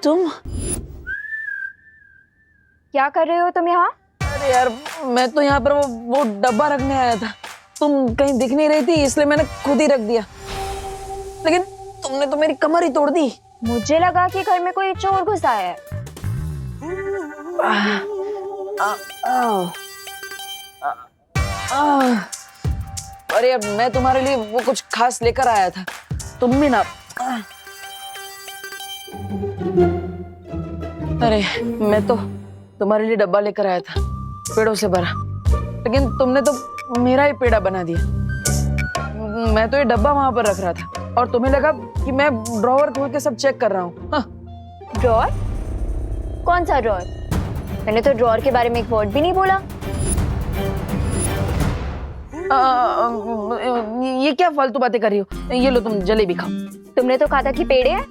तुम क्या कर रहे हो तुम यहाँ? अरे यार, मैं तो यहाँ पर वो डब्बा रखने आया था। तुम कहीं दिख नहीं रही थी, इसलिए मैंने खुद ही रख दिया। लेकिन तुमने तो मेरी कमर ही तोड़ दी। मुझे लगा कि घर में कोई चोर घुसा है। अरे यार, मैं तुम्हारे लिए वो कुछ खास लेकर आया था। तुम भी ना। अरे मैं तो तुम्हारे लिए डब्बा लेकर आया था, पेड़ों से भरा। लेकिन तुमने तो मेरा ही पेड़ा बना दिया। मैं तो ये डब्बा वहां पर रख रहा था और तुम्हें लगा कि मैं ड्रॉवर खोल के सब चेक कर रहा हूँ। हाँ। ड्रॉर? कौन सा ड्रॉर? मैंने तो ड्रॉर के बारे में एक वर्ड भी नहीं बोला। ये क्या फालतू बातें कर रही हो? ये लो, तुम जलेबी खाओ। तुमने तो कहा था कि पेड़े हैं।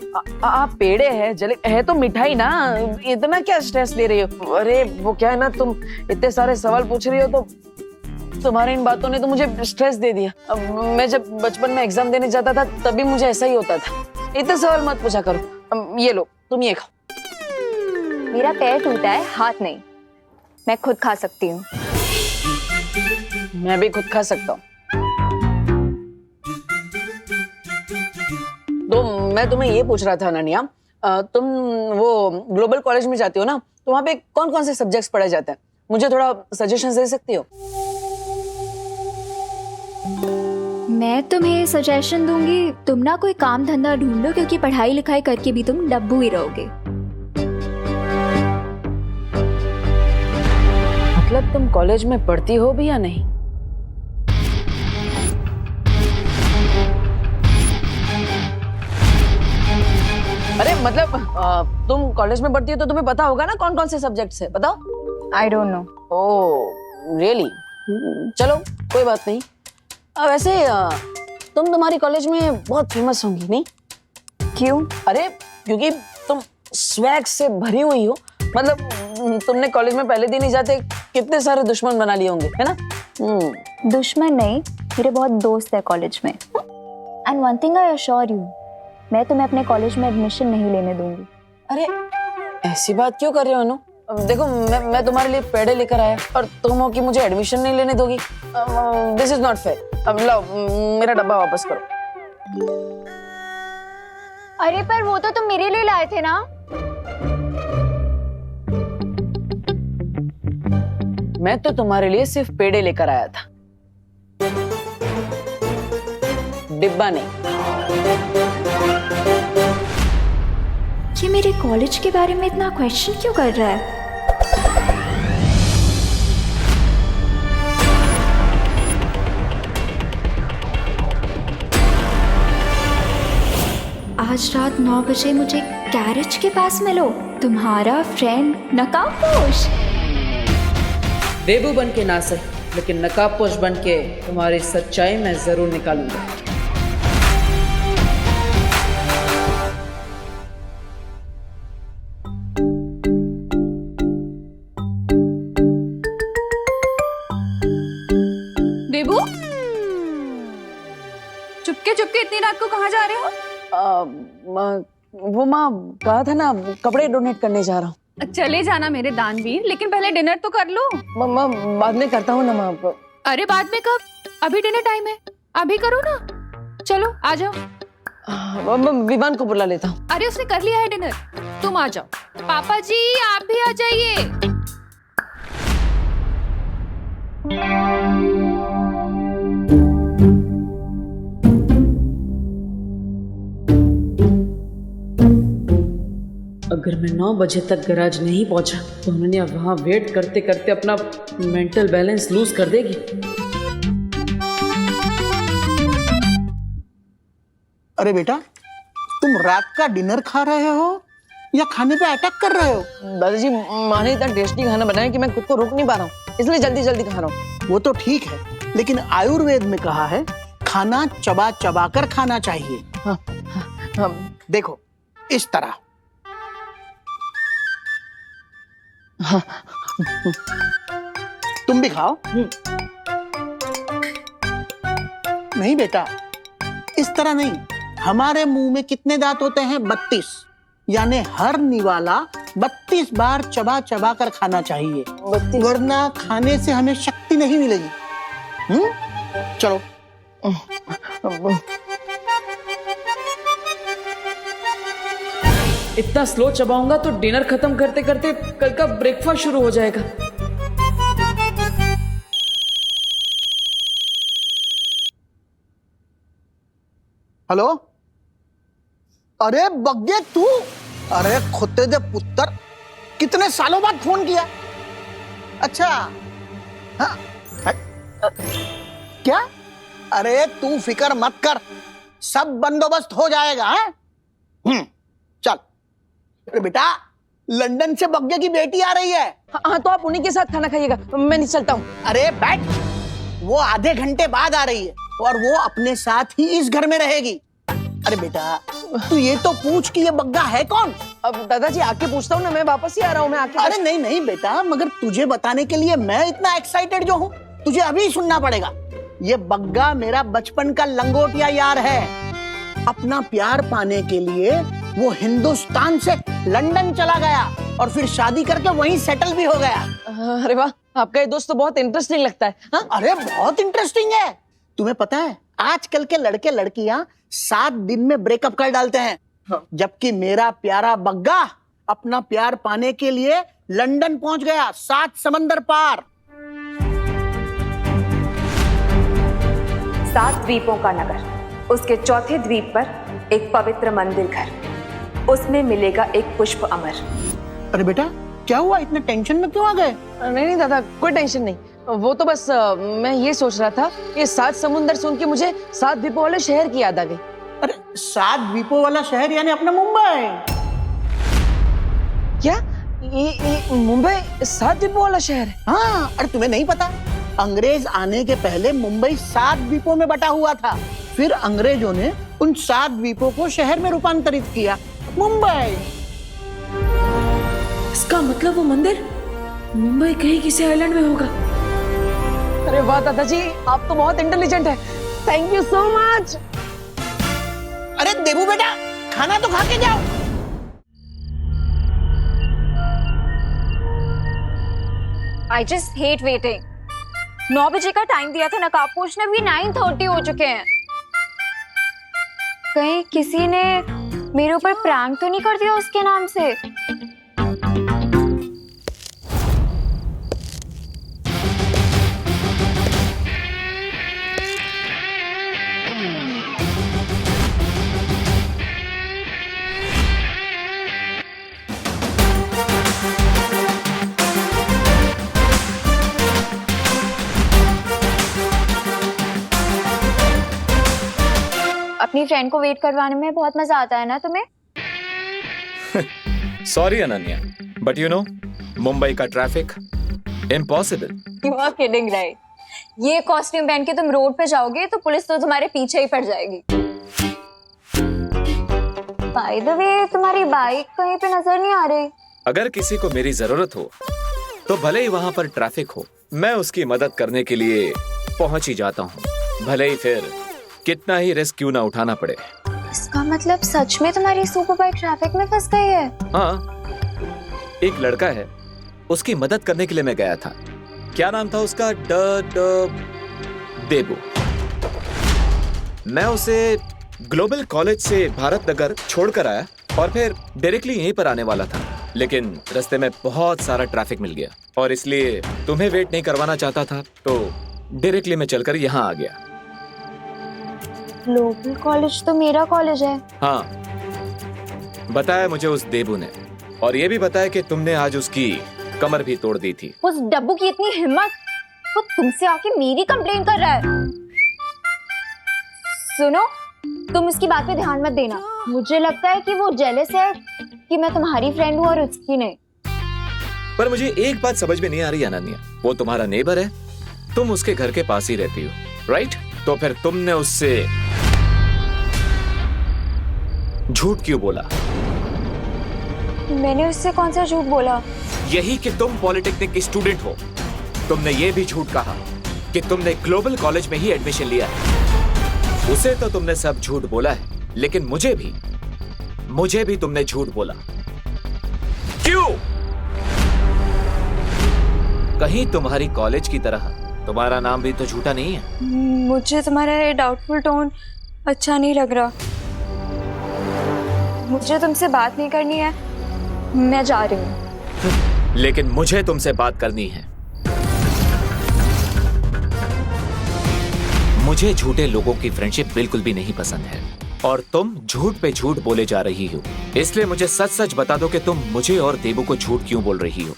पेड़े है, जले है तो मिठाई ना। इतना क्या स्ट्रेस ले रही हो? अरे वो क्या है ना, तुम इतने सारे सवाल पूछ रही हो तो तुम्हारी इन बातों ने तो मुझे स्ट्रेस दे दिया। अब मैं जब बचपन में एग्जाम देने जाता था तभी मुझे ऐसा ही होता था। इतने सवाल मत पूछा करो। ये लो, तुम ये खाओ। मेरा पैर टूटा है, हाथ नहीं। मैं खुद खा सकती हूँ। मैं भी खुद खा सकता हूँ। तो मैं तुम्हें ये पूछ रहा था अनन्या, तुम वो ग्लोबल कॉलेज में जाती हो ना, तो वहाँ पे कौन कौन से सब्जेक्ट्स पढ़ाए जाते हैं? मुझे थोड़ा सजेशन दे सकती हो? मैं तुम्हें सजेशन दूंगी, तुम ना कोई काम धंधा ढूंढो, क्योंकि पढ़ाई लिखाई करके भी तुम डब्बू ही रहोगे। मतलब तुम कॉलेज में पढ़ती हो भी या नहीं? अरे मतलब तुम कॉलेज में पढ़ती हो तो तुम्हें पता होगा ना कौन कौन से सब्जेक्ट्स है, बताओ। I don't know. Oh really? चलो कोई बात नहीं। वैसे तुम्हारी कॉलेज में बहुत फेमस होंगी नहीं? क्यों? अरे क्योंकि तुम स्वैग से भरी हुई हो। मतलब तुमने कॉलेज में पहले दिन ही जाते कितने सारे दुश्मन बना लिए होंगे, है ना? दुश्मन नहीं, मेरे बहुत दोस्त है कॉलेज में। And one thing I assure you, मैं तुम्हें अपने कॉलेज में एडमिशन नहीं लेने दूंगी। अरे ऐसी बात क्यों कर रहे हो अनु? देखो मैं तुम्हारे लिए पेड़े लेकर आया और तुम हो कि मुझे एडमिशन नहीं लेने दोगी। This is not fair. अब लाओ, मेरा डब्बा वापस करो। अरे पर वो तो तुम मेरे लिए लाए थे ना। मैं तो तुम्हारे लिए सिर्फ पेड़े लेकर आया था, डिब्बा नहीं। ये मेरे कॉलेज के बारे में इतना क्वेश्चन क्यों कर रहा है? आज रात 9 बजे मुझे गैरेज के पास मिलो, तुम्हारा फ्रेंड नकाबपोश। देबू बन के ना सही, लेकिन नकाबपोश बन के तुम्हारी सच्चाई मैं जरूर निकालूंगा। देबू, चुपके चुपके इतनी रात को कहाँ जा रहे हो? वो माँ कहा था ना, कपड़े डोनेट करने जा रहा हूँ। चले जाना मेरे दानवीर, लेकिन पहले डिनर तो कर लो। माँ बाद में करता हूँ ना माँ। अरे बाद में कब? अभी डिनर टाइम है, अभी करो ना। चलो आ जाओ। मैं विवान को बुला लेता हूँ। अरे उसने कर लिया है डिनर, तुम आ जाओ। पापा जी आप भी आ जाइए। अगर मैं 9 बजे तक गैराज नहीं पहुंचा तो अनन्या वहां वेट करते करते अपना मेंटल बैलेंस लूज कर देगी। अरे बेटा, तुम रात का डिनर खा रहे हो या खाने पे अटैक कर रहे हो? दादाजी, माँ ने इतना टेस्टी खाना बनाया कि मैं खुद को रोक नहीं पा रहा हूँ, इसलिए जल्दी जल्दी खा रहा हूँ। वो तो ठीक है, लेकिन आयुर्वेद में कहा है खाना चबा चबा कर खाना चाहिए। हाँ, हाँ, देखो इस तरह। हाँ, तुम भी खाओ। नहीं बेटा, इस तरह नहीं। हमारे मुंह में कितने दांत होते हैं? 32। यानी हर निवाला 32 बार चबा चबा कर खाना चाहिए, 32 वरना खाने से हमें शक्ति नहीं मिलेगी। चलो। इतना स्लो चबाऊंगा तो डिनर खत्म करते करते कल का ब्रेकफास्ट शुरू हो जाएगा। हेलो, अरे बग्गे तू, अरे खुदे दे पुत्र, कितने सालों बाद फोन किया। अच्छा, हाँ, क्या? अरे तू फिक्र मत कर, सब बंदोबस्त हो जाएगा। चल। अरे बेटा, लंदन से बग्गे की बेटी आ रही है। हाँ तो आप उन्हीं के साथ खाना खाइएगा, मैं नहीं चलता हूँ। अरे बैठ, वो आधे घंटे बाद आ रही है और वो अपने साथ ही इस घर में रहेगी। अरे बेटा, तू ये तो पूछ कि ये बग्गा है कौन। अब दादाजी आके पूछता हूँ ना, मैं वापस ही आ रहा हूँ, मैं आके। अरे नहीं नहीं बेटा, मगर तुझे बताने के लिए मैं इतना एक्साइटेड जो हूँ, तुझे अभी सुनना पड़ेगा। ये बग्गा मेरा बचपन का लंगोटिया यार है। अपना प्यार पाने के लिए वो हिंदुस्तान से लंदन चला गया और फिर शादी करके वहीं सेटल भी हो गया। अरे वाह, आपका ये दोस्त तो बहुत इंटरेस्टिंग लगता है। हाँ? अरे बहुत इंटरेस्टिंग है। तुम्हें पता है, आजकल के लड़के लड़कियां 7 दिन में ब्रेकअप कर डालते हैं। हाँ। जबकि मेरा प्यारा बग्गा अपना प्यार पाने के लिए लंदन पहुंच गया, 7 समंदर पार। 7 द्वीपों का नगर, उसके चौथे द्वीप पर एक पवित्र मंदिर घर, उसमें मिलेगा एक पुष्प अमर। अरे बेटा, क्या हुआ, इतने टेंशन में क्यों आ गए? नहीं नहीं दादा, कोई टेंशन नहीं। वो तो बस मैं ये सोच रहा था, ये 7 समुंदर सुन के मुझे 7 द्वीपों वाले शहर की याद आ गई। अरे 7 द्वीपों वाला शहर यानी अपना मुंबई। क्या ये मुंबई 7 द्वीपों वाला शहर है? हाँ, अरे तुम्हें नहीं पता, अंग्रेज आने के पहले मुंबई 7 द्वीपों में बटा हुआ था। फिर अंग्रेजों ने उन 7 द्वीपों को शहर में रूपांतरित किया, मुंबई। इसका मतलब वो मंदिर मुंबई कहीं किसी आइलैंड में होगा। अरे वाह दादाजी, आप तो बहुत इंटेलिजेंट है। Thank you so much. अरे देबू बेटा, खाना तो खा के जाओ। I just hate waiting. 9 बजे का टाइम दिया था नकाब पोछने, भी 9:30 हो चुके हैं। कहीं किसी ने मेरे ऊपर प्रैंक तो नहीं कर दिया उसके नाम से? अपनी फ्रेंड को वेट करवाने में बहुत मजा आता है ना तुम्हें? Sorry Ananya, but you know, Mumbai का traffic impossible. You are kidding, right? ये कॉस्ट्यूम पहन के तुम रोड पे जाओगे तो पुलिस तो तुम्हारे पीछे ही पड़ जाएगी। By the way, तुम्हारी बाइक कहीं पे नजर नहीं आ रही। अगर किसी को मेरी जरूरत हो तो भले ही वहां पर ट्रैफिक हो, मैं उसकी मदद करने के लिए पहुंच ही जाता हूं, भले ही फिर कितना ही रिस्क क्यों ना उठाना पड़े। इसका मतलब सच में तुम्हारी सुपर बाइक ट्रैफिक में फंस गई है? हाँ, एक लड़का है, उसकी मदद करने के लिए मैं गया था। क्या नाम था उसका? देबू। मैं उसे ग्लोबल कॉलेज से भारत नगर छोड़कर आया और फिर डायरेक्टली यहीं पर आने वाला था, लेकिन रास्ते में बहुत सारा ट्रैफिक मिल गया और इसलिए तुम्हें वेट नहीं करवाना चाहता था, तो डायरेक्टली मैं चलकर यहाँ आ गया। ग्लोबल कॉलेज तो मेरा कॉलेज है। हाँ, बताया मुझे उस देबू ने, और ये भी बताया कि तुमने आज उसकी कमर भी तोड़ दी थी। उस डब्बू की इतनी हिम्मत, वो तुमसे आके मेरी कंप्लेन कर रहा है। सुनो, तुम उसकी बात पे ध्यान मत देना। मुझे लगता है कि वो जेलस है कि मैं तुम्हारी फ्रेंड हूँ और उसकी नहीं। पर मुझे एक बात समझ में नहीं आ रही अनन्या, वो तुम्हारा नेबर है, तुम उसके घर के पास ही रहती हो, राइट? तो फिर तुमने उससे झूठ क्यों बोला? मैंने उससे कौन सा झूठ बोला? यही कि तुम पॉलिटेक्निक की स्टूडेंट हो। तुमने ये भी झूठ कहा कि तुमने ग्लोबल कॉलेज में ही एडमिशन लिया है। उसे तो तुमने सब झूठ बोला है, लेकिन मुझे भी मुझे भी तुमने झूठ बोला। क्यों? कहीं तुम्हारी कॉलेज की तरह तुम्हारा नाम भी तो झूठा नहीं है। मुझे तुम्हारा ये डाउटफुल टोन अच्छा नहीं लग रहा। मुझे तुमसे बात नहीं करनी है, मैं जा रही हूँ। लेकिन मुझे तुमसे बात करनी है। मुझे झूठे लोगों की फ्रेंडशिप बिल्कुल भी नहीं पसंद है और तुम झूठ पे झूठ बोले जा रही हो। इसलिए मुझे सच सच बता दो कि तुम मुझे और देबू को झूठ क्यों बोल रही हो,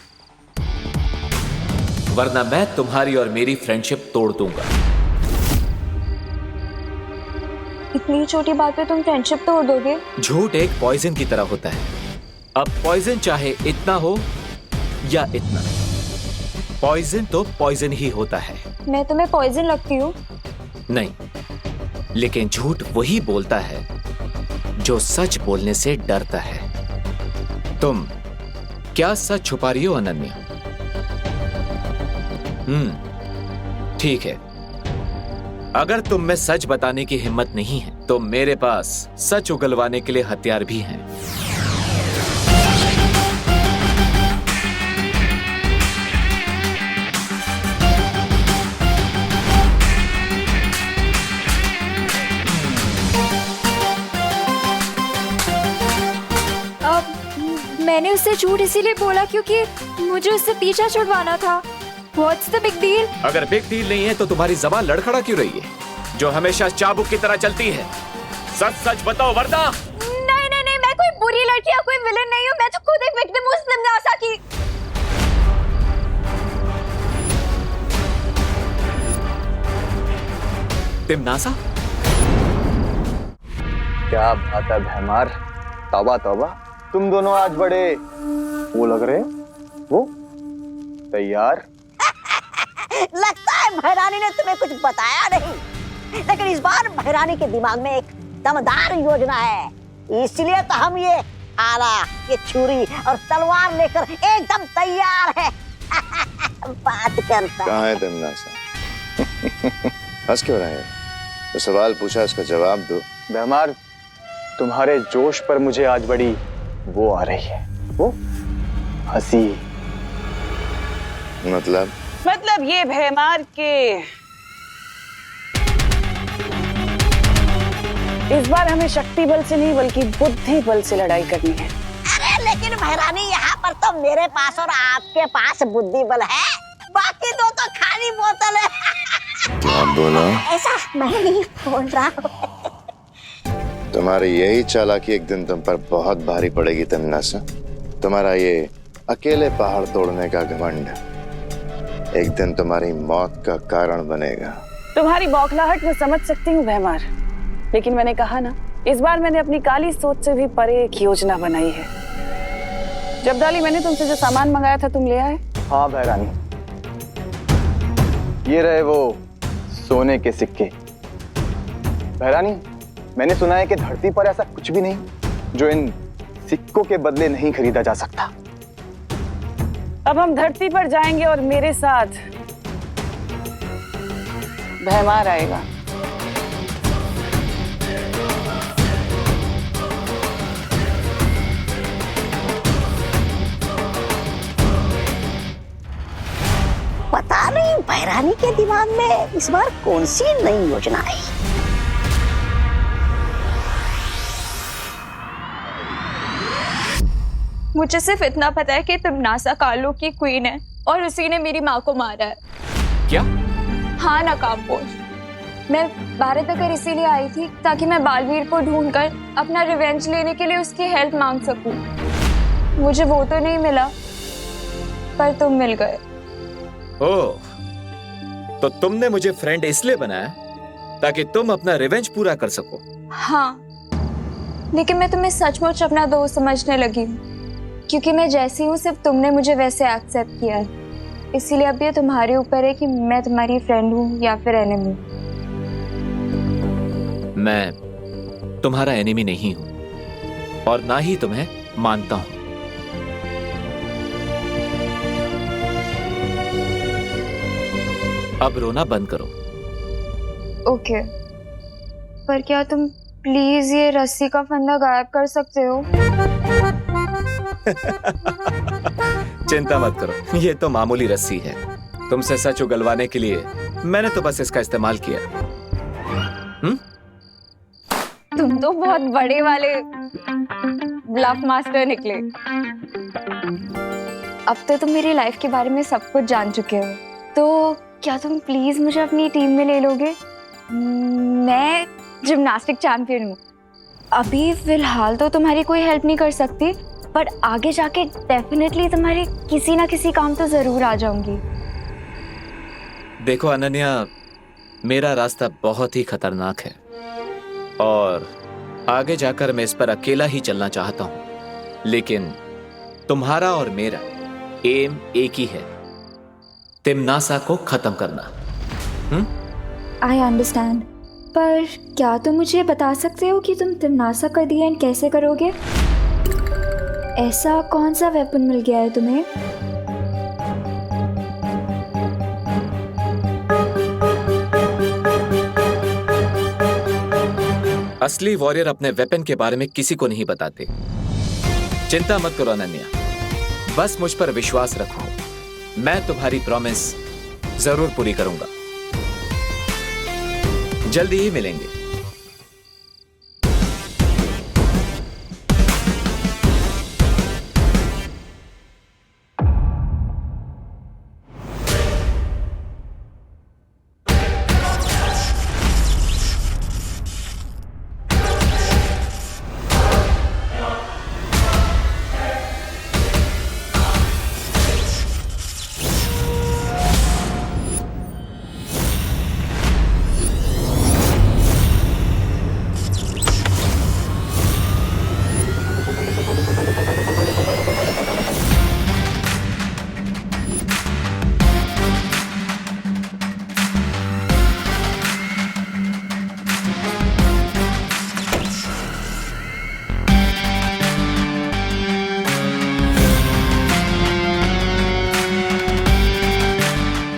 वरना मैं तुम्हारी और मेरी फ्रेंडशिप तोड़ दूंगा। इतनी छोटी बात पे तुम फ्रेंडशिप तोड़ दोगे? झूठ एक पॉइजन की तरह होता है। अब पॉइजन चाहे इतना हो या इतना, पॉइजन तो पॉइजन ही होता है। मैं तुम्हें पॉइजन लगती हूँ? नहीं, लेकिन झूठ वही बोलता है जो सच बोलने से डरता है। तुम क्या सच छुपा रही हो अनन्या? ठीक है, अगर तुम में सच बताने की हिम्मत नहीं है तो मेरे पास सच उगलवाने के लिए हथियार भी हैं। मैंने उससे झूठ इसीलिए बोला क्योंकि मुझे उससे पीछा छुड़वाना था। What's the big deal? अगर बिग डील नहीं है तो तुम्हारी जबान लड़खड़ा क्यों रही है, जो हमेशा चाबुक की तरह चलती है? सच सच बताओ वरना। नहीं नहीं नहीं, मैं कोई बुरी लड़की या कोई विलन नहीं हूँ। मैं तो खुद एक विक्टिम हूँ तमन्नासा की। तिमनासा? क्या बात है भैमार, तौबा तौबा, तुम दोनों आज बड़े वो लग रहे हो। वो तैयार? लगता है भैरानी ने तुम्हें कुछ बताया नहीं, लेकिन इस बार भैरानी के दिमाग में एक दमदार योजना है, इसलिए तो हम ये आला, ये छुरी और तलवार लेकर एकदम तैयार है। बात करता कहाँ है तिमनासा? हंस क्यों रहे हैं? तो सवाल पूछा, इसका जवाब दो। भैमार, तुम्हारे जोश पर मुझे आज बड़ी वो आ रही है, वो हंसी। मतलब ये भैमार के इस बार हमें शक्ति बल से नहीं बल्कि बुद्धि बल से लड़ाई करनी है। अरे लेकिन भैरानी, यहाँ पर तो मेरे पास और आपके पास बुद्धि बल है, बाकी दो तो खाली बोतल है। क्या बोला? ऐसा मैं नहीं बोल रहा हूँ। तुम्हारी यही चालाकी एक दिन तुम पर बहुत भारी पड़ेगी तिमनासा। तुम्हारा ये अकेले पहाड़ तोड़ने का घमंड एक दिन तुम्हारी मौत का कारण बनेगा। तुम्हारी बौखलाहट में समझ सकती हूँ भैमार, लेकिन मैंने कहा ना, इस बार मैंने अपनी काली सोच से भी परे एक योजना बनाई है। जबदाली, मैंने तुमसे जो सामान मंगाया था तुम ले आए? हाँ भैरानी, ये रहे वो सोने के सिक्के। भैरानी, मैंने सुना है कि धरती पर ऐसा कुछ भी नहीं जो इन सिक्कों के बदले नहीं खरीदा जा सकता। अब हम धरती पर जाएंगे और मेरे साथ भैमार आएगा। पता नहीं भैरानी के दिमाग में इस बार कौन सी नई योजना आई। मुझे सिर्फ इतना पता है कि तिमनासा कालो की क्वीन है और उसी ने मेरी माँ को मारा है। क्या? हाँ नकाबपोश, मैं भारत नगर इसीलिए आई थी ताकि मैं बालवीर को ढूंढकर अपना रिवेंज लेने के लिए उसकी हेल्प मांग सकूं। मुझे वो तो नहीं मिला, पर तुम मिल गए। ओह, तो तुमने मुझे फ्रेंड इसलिए बनाया ताकि तुम अपना रिवेंज पूरा कर सको? हाँ, लेकिन मैं तुम्हें सचमुच अपना दोस्त समझने लगी हूँ, क्योंकि मैं जैसी हूँ सिर्फ तुमने मुझे वैसे एक्सेप्ट किया है। इसीलिए अब ये तुम्हारे ऊपर है कि मैं तुम्हारी फ्रेंड हूँ या फिर एनिमी। मैं तुम्हारा एनिमी नहीं हूं और ना ही तुम्हें मानता हूं। अब रोना बंद करो। ओके, पर क्या तुम प्लीज ये रस्सी का फंदा गायब कर सकते हो? चिंता मत करो, ये तो मामूली रस्सी है। तुमसे सच उगलवाने के लिए मैंने तो बस इसका इस्तेमाल किया। तुम तो बहुत बड़े वाले ब्लफ मास्टर निकले। अब तो तुम मेरी लाइफ के बारे में सब कुछ जान चुके हो, तो क्या तुम प्लीज मुझे अपनी टीम में ले लोगे? मैं जिम्नास्टिक चैंपियन हूँ। अभी फिलहाल तो तुम्हारी कोई हेल्प नहीं कर सकती, पर आगे जाके डेफिनेटली तुम्हारे किसी ना किसी काम तो जरूर आ जाऊंगी। देखो अनन्या, मेरा रास्ता बहुत ही खतरनाक है और आगे जाकर मैं इस पर अकेला ही चलना चाहता हूं, लेकिन तुम्हारा और मेरा एम एक ही है, तिम्नासा को खत्म करना। आई अंडरस्टैंड, पर क्या तुम मुझे बता सकते हो कि तुम तिम्नासा का दी एंड कैसे करोगे? ऐसा कौन सा वेपन मिल गया है तुम्हें? असली वॉरियर अपने वेपन के बारे में किसी को नहीं बताते। चिंता मत करो अनन्या, बस मुझ पर विश्वास रखो, मैं तुम्हारी प्रॉमिस जरूर पूरी करूंगा। जल्दी ही मिलेंगे।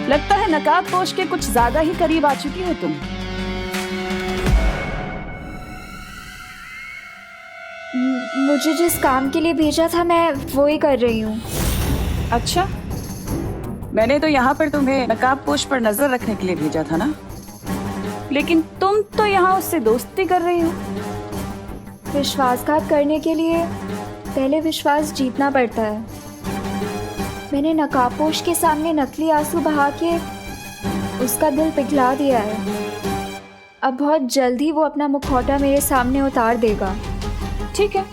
लगता है नकाबपोश के कुछ ज्यादा ही करीब आ चुकी हो तुम। मुझे जिस काम के लिए भेजा था मैं वो ही कर रही हूँ। अच्छा, मैंने तो यहाँ पर तुम्हें नकाबपोश पर नजर रखने के लिए भेजा था ना, लेकिन तुम तो यहाँ उससे दोस्ती कर रही हो। विश्वासघात करने के लिए पहले विश्वास जीतना पड़ता है। मैंने नकाबपोश के सामने नकली आंसू बहा के उसका दिल पिघला दिया है। अब बहुत जल्दी वो अपना मुखौटा मेरे सामने उतार देगा। ठीक है,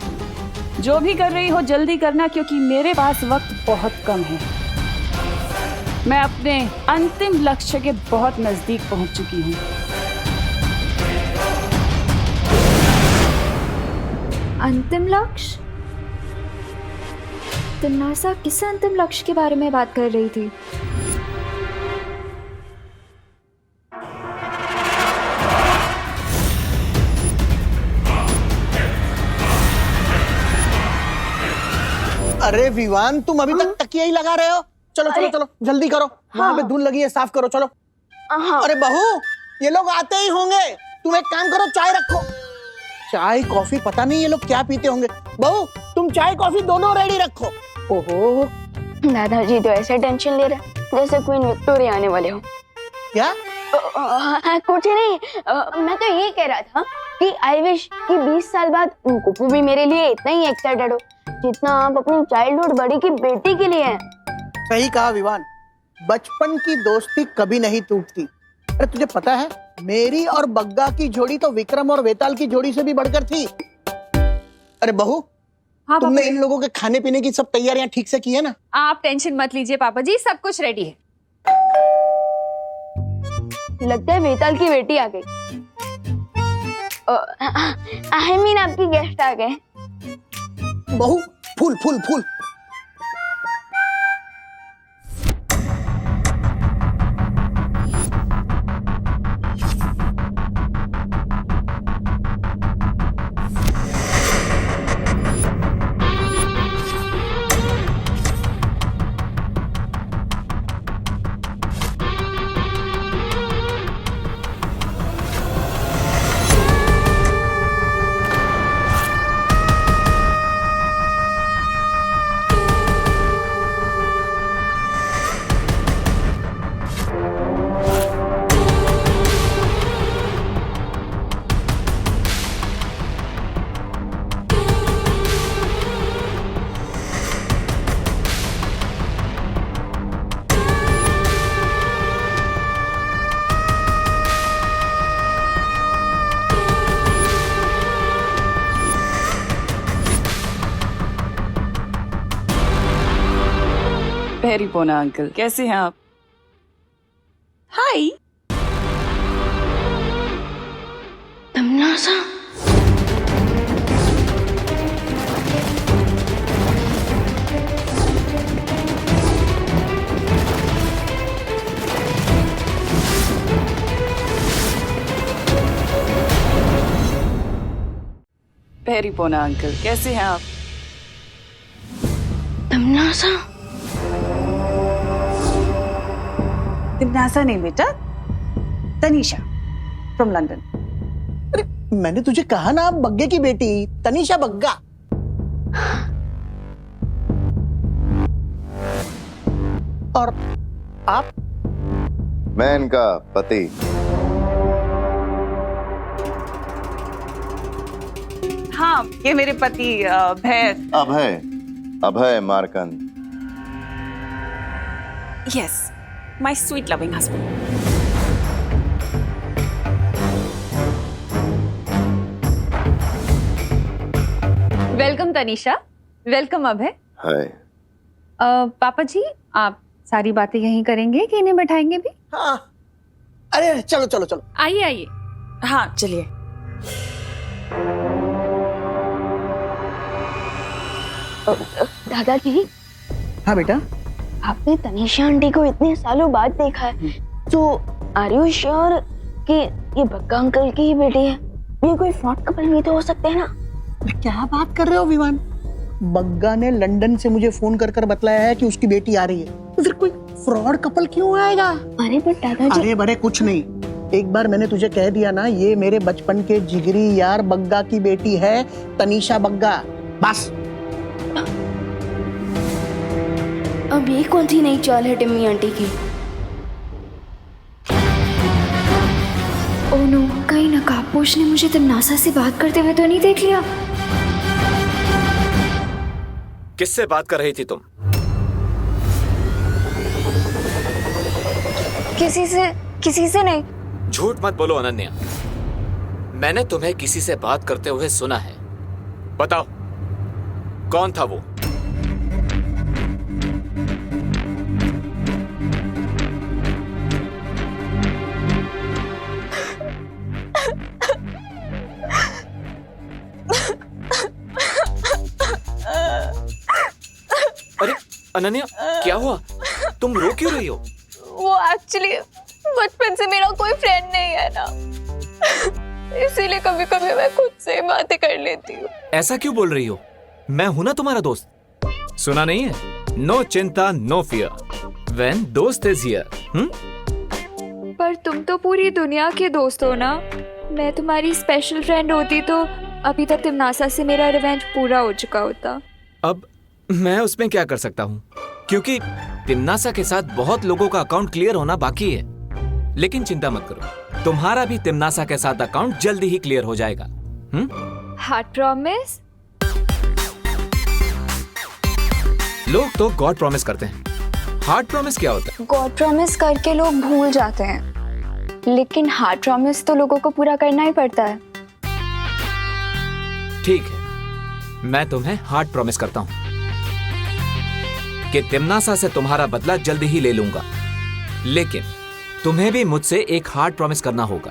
जो भी कर रही हो जल्दी करना, क्योंकि मेरे पास वक्त बहुत कम है। मैं अपने अंतिम लक्ष्य के बहुत नजदीक पहुंच चुकी हूँ। अंतिम लक्ष्य? तिम्नासा किस अंतिम लक्ष्य के बारे में बात कर रही थी? अरे विवान, तुम अभी तक तकिया ही लगा रहे हो? चलो चलो चलो, जल्दी करो। वहां पे धूल लगी है, साफ करो। चलो। अरे बहू, ये लोग आते ही होंगे। तुम एक काम करो, चाय रखो। चाय कॉफी पता नहीं ये लोग क्या पीते होंगे। बहू, तुम चाय कॉफी दोनों रेडी रखो। ओहो, दादाजी तो ऐसे टेंशन ले रहे जैसे क्वीन विक्टोरिया आने वाले हो। क्या? कुछ नहीं, मैं तो ये कह रहा था कि आई विश कि 20 साल बाद कुकू भी मेरे लिए इतना ही एक्साइटेड हो जितना आप अपनी चाइल्डहुड बड़ी की बेटी के लिए हैं। सही कहा विवान, बचपन की दोस्ती कभी नहीं टूटती। अरे तुझे पता है, मेरी और बग्गा की जोड़ी तो विक्रम और वेताल की जोड़ी से भी बढ़कर थी। अरे बहू, हाँ, तुमने इन लोगों के खाने पीने की सब तैयारियां ठीक से की है ना? आप टेंशन मत लीजिए पापा जी, सब कुछ रेडी है। लगता है वेताल की बेटी आ गई। आई मीन आपकी गेस्ट आ गए। बहू, फूल फूल फूल। पेरी पोना अंकल, कैसे हैं आप? हाय। तमन्ना पेरी पोना अंकल, कैसे हैं आप? तमन्ना तिमनासा नहीं बेटा, तनीषा फ्रॉम लंदन। अरे मैंने तुझे कहा ना, बग्गे की बेटी तनीषा बग्गा। और आप? मैं इनका पति। हाँ, ये मेरे पति Abhay, Abhay Markand. Yes, my sweet loving husband. Welcome Tanisha, welcome Abhay. Hi. पापा जी, आप सारी बातें यहीं करेंगे कि इन्हें बैठाएंगे भी? हाँ, अरे चलो चलो चलो, आइए आइए। हाँ चलिए। दादाजी, हाँ बेटा। आपने तनीषा आंटी को इतने सालों बाद देखा है, तो आर यू श्योर कि ये बग्गा अंकल की ही बेटी है? ये कोई फ्रॉड कपल नहीं तो हो सकते हैं ना? क्या बात कर रहे हो विमान? बग्गा ने लंदन से मुझे फोन कर कर बतलाया है कि उसकी बेटी आ रही है, तो फिर कोई फ्रॉड कपल क्यों आएगा? अरे बट दादाजी, अरे बड़े कुछ नहीं, एक बार मैंने तुझे कह दिया ना, ये मेरे बचपन के जिगरी यार बग्गा की बेटी है, तनीषा बग्गा, बस। अब ये कौन सी नई चाल है टिम्मी आंटी की? ओह नो, कहीं नकाबपोश ने मुझे तमन्ना से बात करते हुए तो नहीं देख लिया? किससे बात कर रही थी तुम? किसी से नहीं। झूठ मत बोलो अनन्या, मैंने तुम्हें किसी से बात करते हुए सुना है। बताओ कौन था वो? अरे अनन्या, क्या हुआ? तुम रो क्यों रही हो? वो एक्चुअली बचपन से मेरा कोई फ्रेंड नहीं है ना, इसीलिए कभी कभी मैं खुद से बातें कर लेती हूँ। ऐसा क्यों बोल रही हो? मैं हूं ना तुम्हारा दोस्त। सुना नहीं है? नो चिंता नो फियर व्हेन दोस्त इज हियर। पर तुम तो पूरी दुनिया के दोस्त हो ना। मैं तुम्हारी स्पेशल फ्रेंड होती तो अभी तक तिमनासा से मेरा रिवेंज पूरा हो चुका होता। अब मैं उसमें क्या कर सकता हूँ, क्योंकि तिमनासा के साथ बहुत लोगों का अकाउंट क्लियर होना बाकी है। लेकिन चिंता मत करो, तुम्हारा भी तिमनासा के साथ अकाउंट जल्दी ही क्लियर हो जाएगा। Heart promise? लोग तो गॉड प्रॉमिस करते हैं, हार्ट प्रॉमिस क्या होता है? गॉड प्रॉमिस करके लोग भूल जाते हैं, लेकिन हार्ट प्रॉमिस तो लोगों को पूरा करना ही पड़ता है। ठीक है, मैं तुम्हें हार्ट प्रॉमिस करता हूँ कि तिमनासा से तुम्हारा बदला जल्दी ही ले लूंगा। लेकिन तुम्हें भी मुझसे एक हार्ड प्रॉमिस करना होगा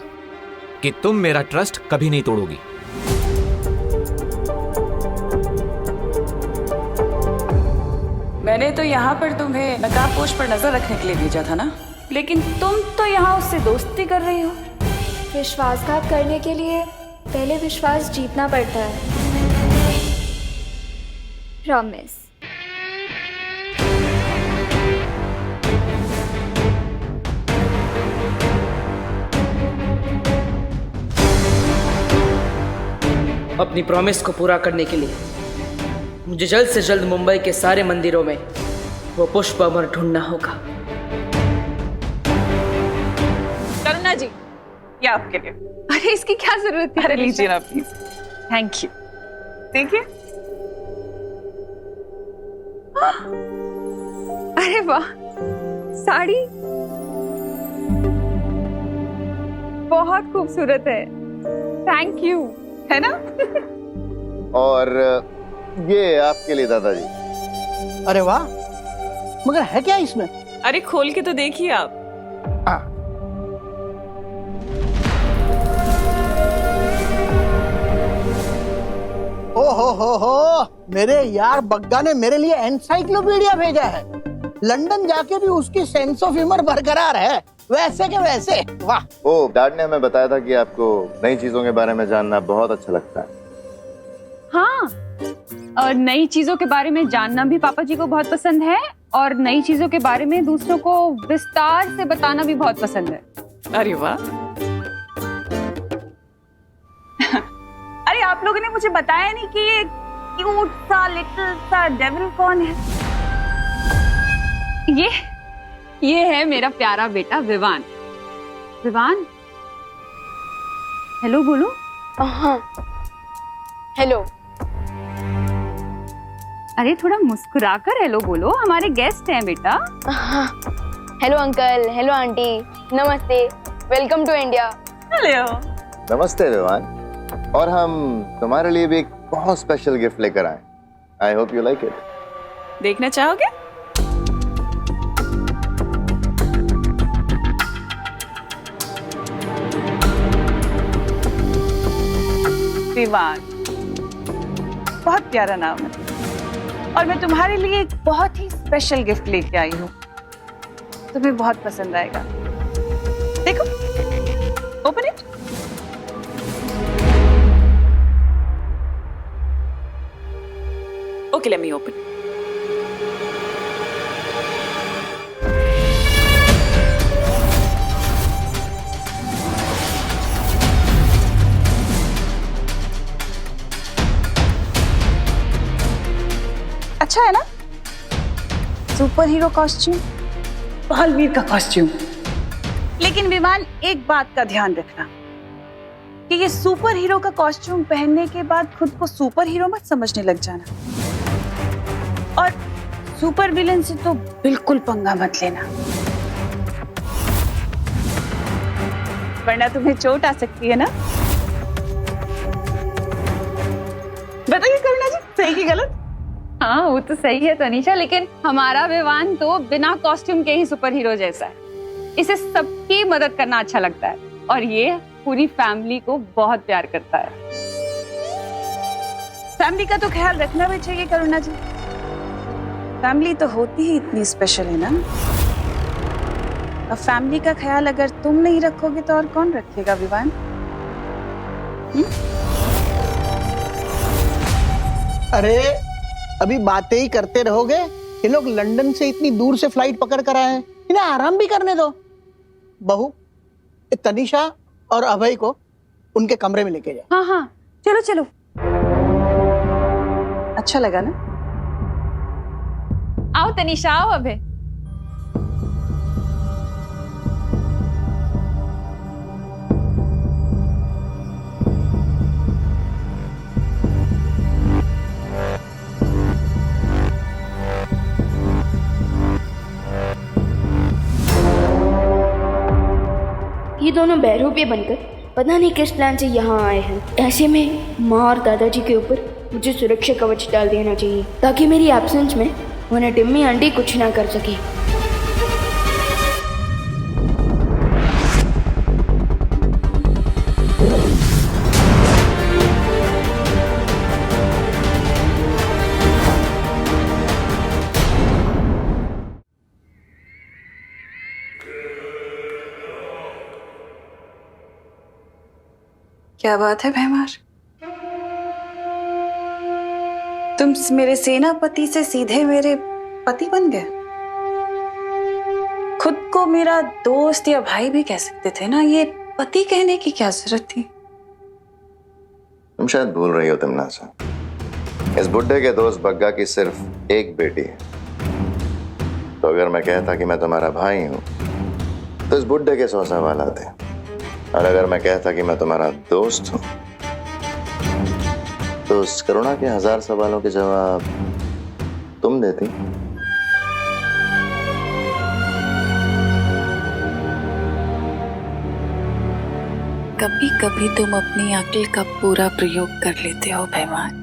कि तुम मेरा ट्रस्ट कभी नहीं तोड़ोगी। मैंने तो यहाँ पर तुम्हें नकाबपोश पर नजर रखने के लिए भेजा था ना, लेकिन तुम तो यहाँ उससे दोस्ती कर रही हो। विश्वासघात करने के लिए पहले विश्वास जीतना पड़ता है। प्रॉमिस। अपनी प्रॉमिस को पूरा करने के लिए मुझे जल्द से जल्द मुंबई के सारे मंदिरों में वो पुष्प अमर ढूंढना होगा। करुणा जी, ये आपके लिए। अरे इसकी क्या जरूरत है? अरे लीजिए ना प्लीज। Thank you. देखिए। अरे वाह, साड़ी बहुत खूबसूरत है। Thank you. है ना? और ये आपके लिए दादाजी। अरे वाह, मगर है क्या इसमें? अरे खोल के तो देखिए आप। हो मेरे यार बग्गा ने मेरे लिए एनसाइक्लोपीडिया भेजा है। लंदन जाके भी उसकी सेंस ऑफ ह्यूमर बरकरार है, वैसे के वैसे। वाह। ओ, डैड ने हमें बताया था कि आपको नई चीजों के बारे में जानना बहुत अच्छा लगता है। हाँ, और नई चीजों के बारे में जानना भी पापा जी को बहुत पसंद है, और नई चीजों के बारे में दूसरों को विस्तार से बताना भी बहुत पसंद है। अरे वाह। अरे आप लोगों ने मुझे बताया नहीं कि ये क्यूट सा लिटिल सा डेविल कौन है? ये है मेरा प्यारा बेटा विवान। विवान, हेलो बोलो। हाँ, हेलो। अरे थोड़ा मुस्कुरा कर हेलो बोलो, हमारे गेस्ट हैं बेटा। हाँ, हेलो अंकल, हेलो आंटी, नमस्ते, वेलकम टू इंडिया। हेलो। नमस्ते विवान। और हम तुम्हारे लिए भी एक बहुत स्पेशल गिफ्ट लेकर आए। I hope you like it. देखना चाहोगे? विवान, बहुत प्यारा नाम है, और मैं तुम्हारे लिए एक बहुत ही स्पेशल गिफ्ट लेके आई हूँ। तुम्हें बहुत पसंद आएगा। देखो, open it. Okay, let me open. अच्छा है ना? सुपर हीरो कॉस्ट्यूम, बालवीर का कॉस्ट्यूम। लेकिन विमान, एक बात का ध्यान रखना कि ये सुपर हीरो का कॉस्ट्यूम पहनने के बाद खुद को सुपर हीरो मत समझने लग जाना, और सुपर विलेन से तो बिल्कुल पंगा मत लेना, वरना तुम्हें चोट आ सकती है ना। बताइए करुणा जी, सही की गलत? हाँ, वो तो सही है तनीषा, लेकिन हमारा विवान तो बिना कॉस्ट्यूम के ही सुपर हीरो जैसा है। इसे सबकी मदद करना अच्छा लगता है, और ये पूरी फैमिली को बहुत प्यार करता है। फैमिली का तो ख्याल रखना भी चाहिए करुणा जी। फैमिली तो होती ही इतनी स्पेशल है ना। अब फैमिली का ख्याल अगर तुम नहीं रखोगे तो और कौन रखेगा विवान? अरे अभी बातें ही करते रहोगे? ये लोग लंदन से इतनी दूर से फ्लाइट पकड़ कर आए हैं, इन्हें आराम भी करने दो। बहू, तनीषा और अभय को उनके कमरे में लेके जाओ। हाँ हाँ, चलो चलो। अच्छा लगा ना? आओ तनीषा, आओ अभय। ये दोनों बहरूपे बनकर पता नहीं किस प्लान से यहाँ आए हैं। ऐसे में माँ और दादाजी के ऊपर मुझे सुरक्षा कवच डाल देना चाहिए, ताकि मेरी एब्सेंस में उन्हें टिम्मी आंटी कुछ ना कर सके। क्या बात है भैमार, तुम मेरे सेनापति से सीधे मेरे पति बन गए। खुद को मेरा दोस्त या भाई भी कह सकते थे ना, ये पति कहने की क्या जरूरत थी? तुम शायद भूल रही हो तमन्ना। इस बुड्ढे के दोस्त बग्गा की सिर्फ एक बेटी है, तो अगर मैं कहता कि मैं तुम्हारा भाई हूं तो इस बुड्ढे के 100 सवाल आते, और अगर मैं कहता कि मैं तुम्हारा दोस्त हूं तो उस करुणा के 1000 सवालों के जवाब तुम देती। कभी कभी तुम अपनी अक्ल का पूरा प्रयोग कर लेते हो भैमान।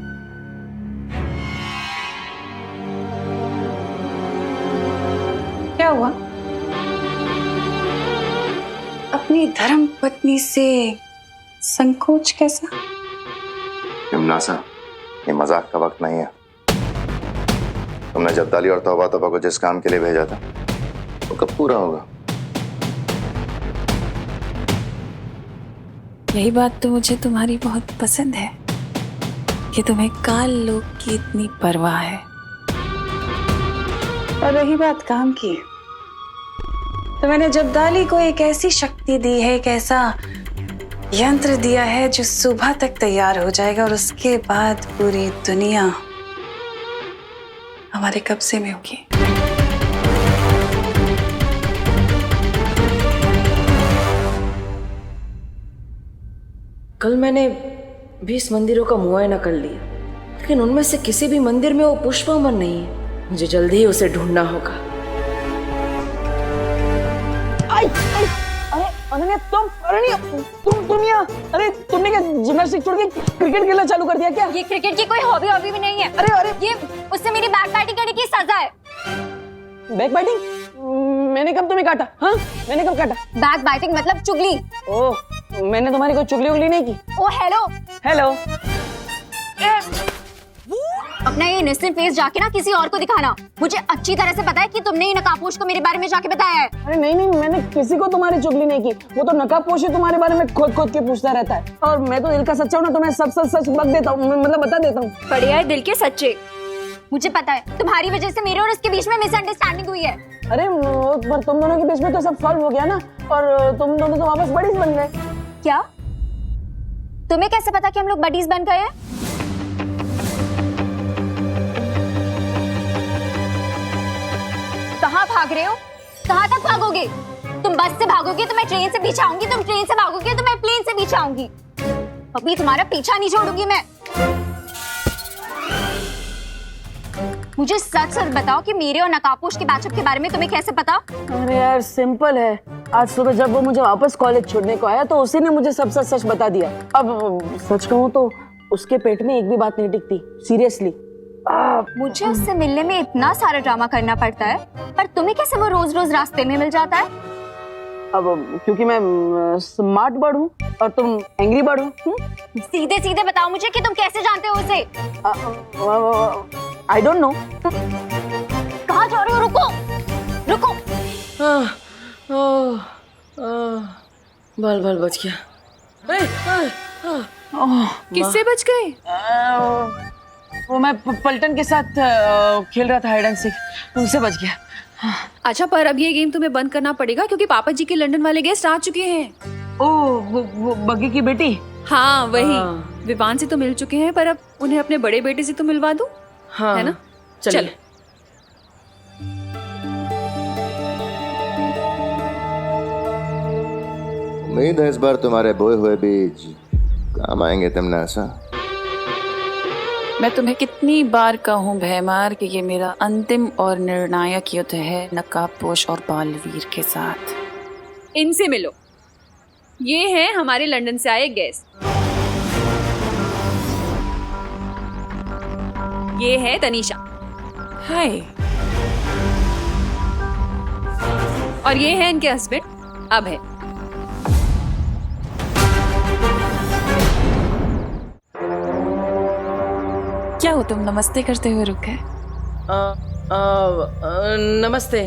धर्म पत्नी से संकोच कैसा? यमुनासा, ये मजाक का वक्त नहीं है। तुमने जब्दाली और तौबा तौबा को जिस काम के लिए भेजा था वो कब पूरा होगा? यही बात तो मुझे तुम्हारी बहुत पसंद है कि तुम्हें काल लोक की इतनी परवाह है। और रही बात काम की, तो मैंने जब्दाली को एक ऐसी शक्ति दी है, एक ऐसा यंत्र दिया है जो सुबह तक तैयार हो जाएगा और उसके बाद पूरी दुनिया हमारे कब्जे में होगी। कल मैंने 20 मंदिरों का मुआयना कर लिया, लेकिन उनमें से किसी भी मंदिर में वो पुष्पामन नहीं है। मुझे जल्दी ही उसे ढूंढना होगा। अरे अनन्या, तुम यहाँ, अरे तुमने क्या जिम्नास्टिक छोड़ के क्रिकेट खेलना चालू कर दिया क्या? ये क्रिकेट की कोई हॉबी भी नहीं है। अरे ये उससे मेरी बैक बैटिंग करने की सजा है। Back batting? मैंने कब तुम्हें काटा? हाँ, मैंने कब काटा? बैक बैटिंग मतलब चुगली। ओह, मैंने तुम्हारी कोई चुगली उगली नहीं की। ओ हेलो हेलो। अपना ये इनोसेंट फेस जाके ना किसी और को दिखाना। मुझे अच्छी तरह से पता है कि तुमने ये नकाबपोश को मेरे बारे में जाके बताया है। अरे नहीं, मैंने किसी को तुम्हारी चुगली नहीं की। वो तो नकाबपोश ही तुम्हारे बारे में खोद के पूछता रहता है, और मैं तो दिल का सच्चा हूँ ना, तो मैं सब सच बक देता हूँ, मतलब बता देता हूँ। बढ़िया है दिल के सच्चे। मुझे पता है तुम्हारी वजह से मेरे और उसके बीच में मिसअंडरस्टैंडिंग हुई है। अरे पर तुम दोनों के बीच में तो सब सॉल्व हो गया ना, और तुम दोनों तो वापस बडीज बन गए। क्या? तुम्हें कैसे पता कि हम लोग बडीज बन गए हैं? कहाँ भाग रहे हो? कहाँ तक भागोगे? तुम बस से भागोगे तो मैं ट्रेन से पीछे आऊंगी, तुम ट्रेन से भागोगे तो मैं प्लेन से पीछे आऊंगी। अभी तुम्हारा पीछा नहीं छोड़ूंगी मैं। मुझे सच सच बताओ कि मेरे और नकाबपोश के बैचअप के बारे में तुम्हें कैसे पता? अरे यार सिंपल है, आज सुबह जब वो मुझे वापस कॉलेज छोड़ने को आया तो उसी ने मुझे सब सच बता दिया। अब सच कहूँ तो उसके पेट में एक भी बात नहीं टिकती, सीरियसली। मुझे उससे मिलने में इतना सारा ड्रामा करना पड़ता है, पर तुम्हें कैसे वो रोज रोज रास्ते में मिल जाता है? अब क्योंकि मैं स्मार्ट बर्ड हूँ और तुम एंग्री बर्ड हो। सीधे सीधे बताओ मुझे कि तुम कैसे जानते हो उसे? I don't know. कहाँ जा रहे हो? रुको। बाल बच गया। किससे बच गए? वो मैं पलटन के साथ खेल रहा था हाइड एंड सीक, उनसे बच गया। अच्छा, पर अब ये गेम तुम्हें बंद करना पड़ेगा क्योंकि पापा जी के लंदन वाले गेस्ट आ चुके हैं। ओह, वो बग्गी की बेटी? हाँ वही। विवान से तो मिल चुके हैं, पर अब उन्हें अपने बड़े बेटे से तो मिलवा दूं। हाँ, है ना? चल। उम्मीद है इस बार तुम्हारे बोए हुए बीज काम आएंगे तमन्नासा। मैं तुम्हें कितनी बार कहूँ भैमार कि ये मेरा अंतिम और निर्णायक युद्ध है नकाबपोश और बालवीर के साथ। इनसे मिलो, ये हैं हमारे लंदन से आए गेस्ट। ये है तनीषा। हाय। और ये है इनके हस्बैंड अभय। क्या हो तुम नमस्ते करते हुए रुक गए? नमस्ते,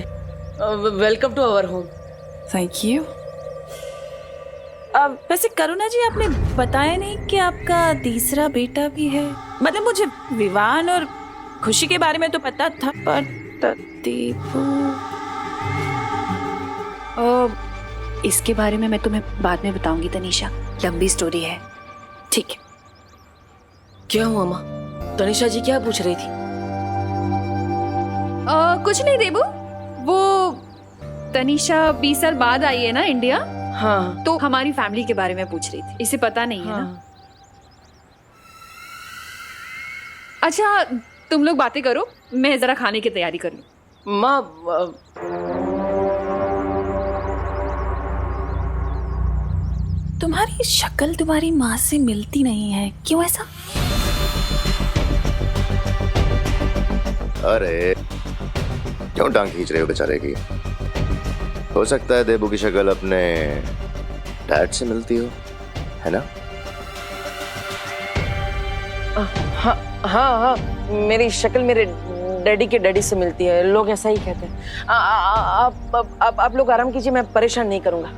welcome to our home. Thank you. वैसे करुणा जी, आपने बताया नहीं कि आपका तीसरा बेटा भी है। मतलब मुझे विवान और खुशी के बारे में तो पता था, पर दीपू इसके बारे में मैं तुम्हें बाद में बताऊंगी तनीषा, लंबी स्टोरी है। ठीक है। क्या हुआ माँ? तनीषा जी क्या पूछ रही थी? कुछ नहीं देबू, वो तनीषा 20 साल बाद आई है ना इंडिया। हाँ, तो हमारी फैमिली के बारे में पूछ रही थी। इसे पता नहीं है ना? अच्छा तुम लोग बातें करो, मैं जरा खाने की तैयारी कर लूं। माँ तुम्हारी शक्ल तुम्हारी माँ से मिलती नहीं है, क्यों ऐसा? अरे क्यों टांग खींच रहे हो बेचारे की? हो सकता है देबू की शक्ल अपने डैड से मिलती हो, है ना? हाँ हाँ हाँ, मेरी शक्ल मेरे डैडी के डैडी से मिलती है, लोग ऐसा ही कहते हैं। आप लोग आराम कीजिए, मैं परेशान नहीं करूंगा।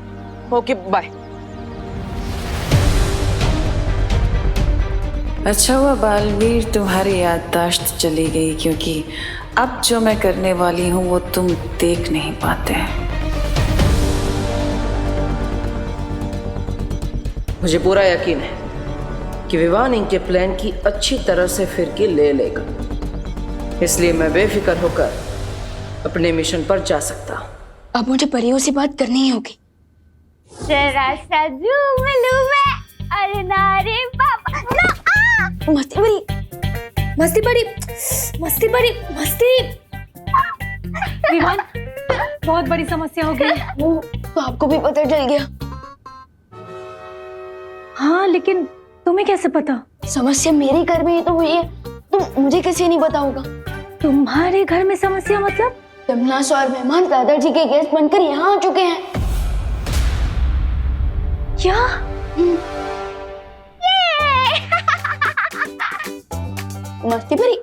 Okay bye. अच्छा हुआ बालवीर तुम्हारी याददाश्त चली गई, क्योंकि अब जो मैं करने वाली हूँ वो तुम देख नहीं पाते। मुझे पूरा यकीन है कि विवान इनके प्लान की अच्छी तरह से फिरकी ले लेगा, इसलिए मैं बेफिक्र होकर अपने मिशन पर जा सकता हूँ। अब मुझे परियों से बात करनी ही होगी। जरा सा झूम लूं मैं, अरे नारे बाबा ना, मस्ती भरी मस्ती भरी मस्ती भरी मस्ती। विवान, बहुत बड़ी समस्या हो गई। वो तो आपको भी पता चल गया। हाँ, लेकिन तुम्हें कैसे पता? समस्या मेरे घर में ही तो हुई है, तो मुझे कैसे नहीं पता होगा? तुम्हारे घर में समस्या मतलब? तमन्नास और मेहमान दादाजी के गेस्ट बनकर यहाँ आ चुके हैं। क्या? मस्ती भरी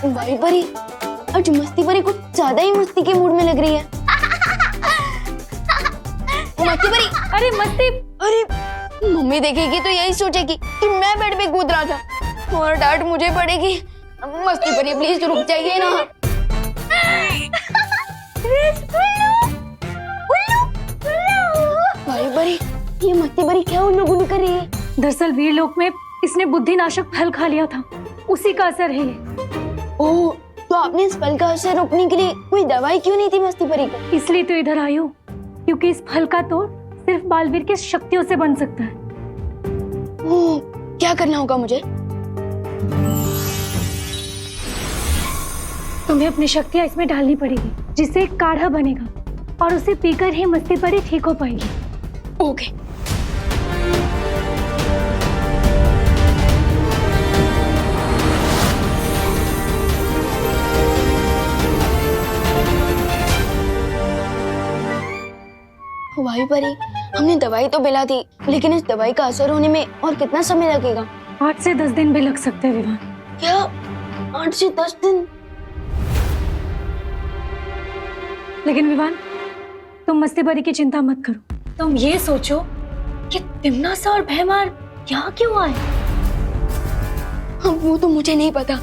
वाई भरी, आज मस्ती भरी कुछ ज्यादा ही मस्ती के मूड में लग रही है। मस्ती भरी, अरे मस्ती, अरे मम्मी देखेगी तो यही सोचेगी कि मैं बेड पे कूद रहा था और डांट मुझे पड़ेगी। मस्ती भरी प्लीज रुक जाइए ना। भाई भरी, ये मस्ती भरी क्या उल्लू गुल्लू कर रही है? दरअसल वीरलोक में इसने बुद्धिनाशक फल खा लिया था, उसी का असर है ये। ओह, तो आपने इस फल का असर रोकने के लिए कोई दवाई क्यों नहीं थी मस्ती भरी को? इसलिए तो इधर आई हूँ, क्योंकि इस फल का तोड़ सिर्फ बालवीर की शक्तियों से बन सकता है। ओह, क्या करना होगा मुझे? तुम्हें अपनी शक्तियाँ इसमें डालनी पड़ेगी, जिससे एक काढ़ा बनेगा और उसे पीकर ही मस्ती भरी ठीक हो पाएगी। ओके। भाई परी, हमने दवाई तो पिला दी, लेकिन इस दवाई का असर होने में और कितना समय लगेगा? 8 से 10 दिन भी लग सकते हैं विवान। क्या 8 से 10 दिन? लेकिन विवान, तुम मस्ती भरी की चिंता मत करो। तुम ये सोचो कि तिमनासा और भैमार यहाँ क्यों आए? वो तो मुझे नहीं पता,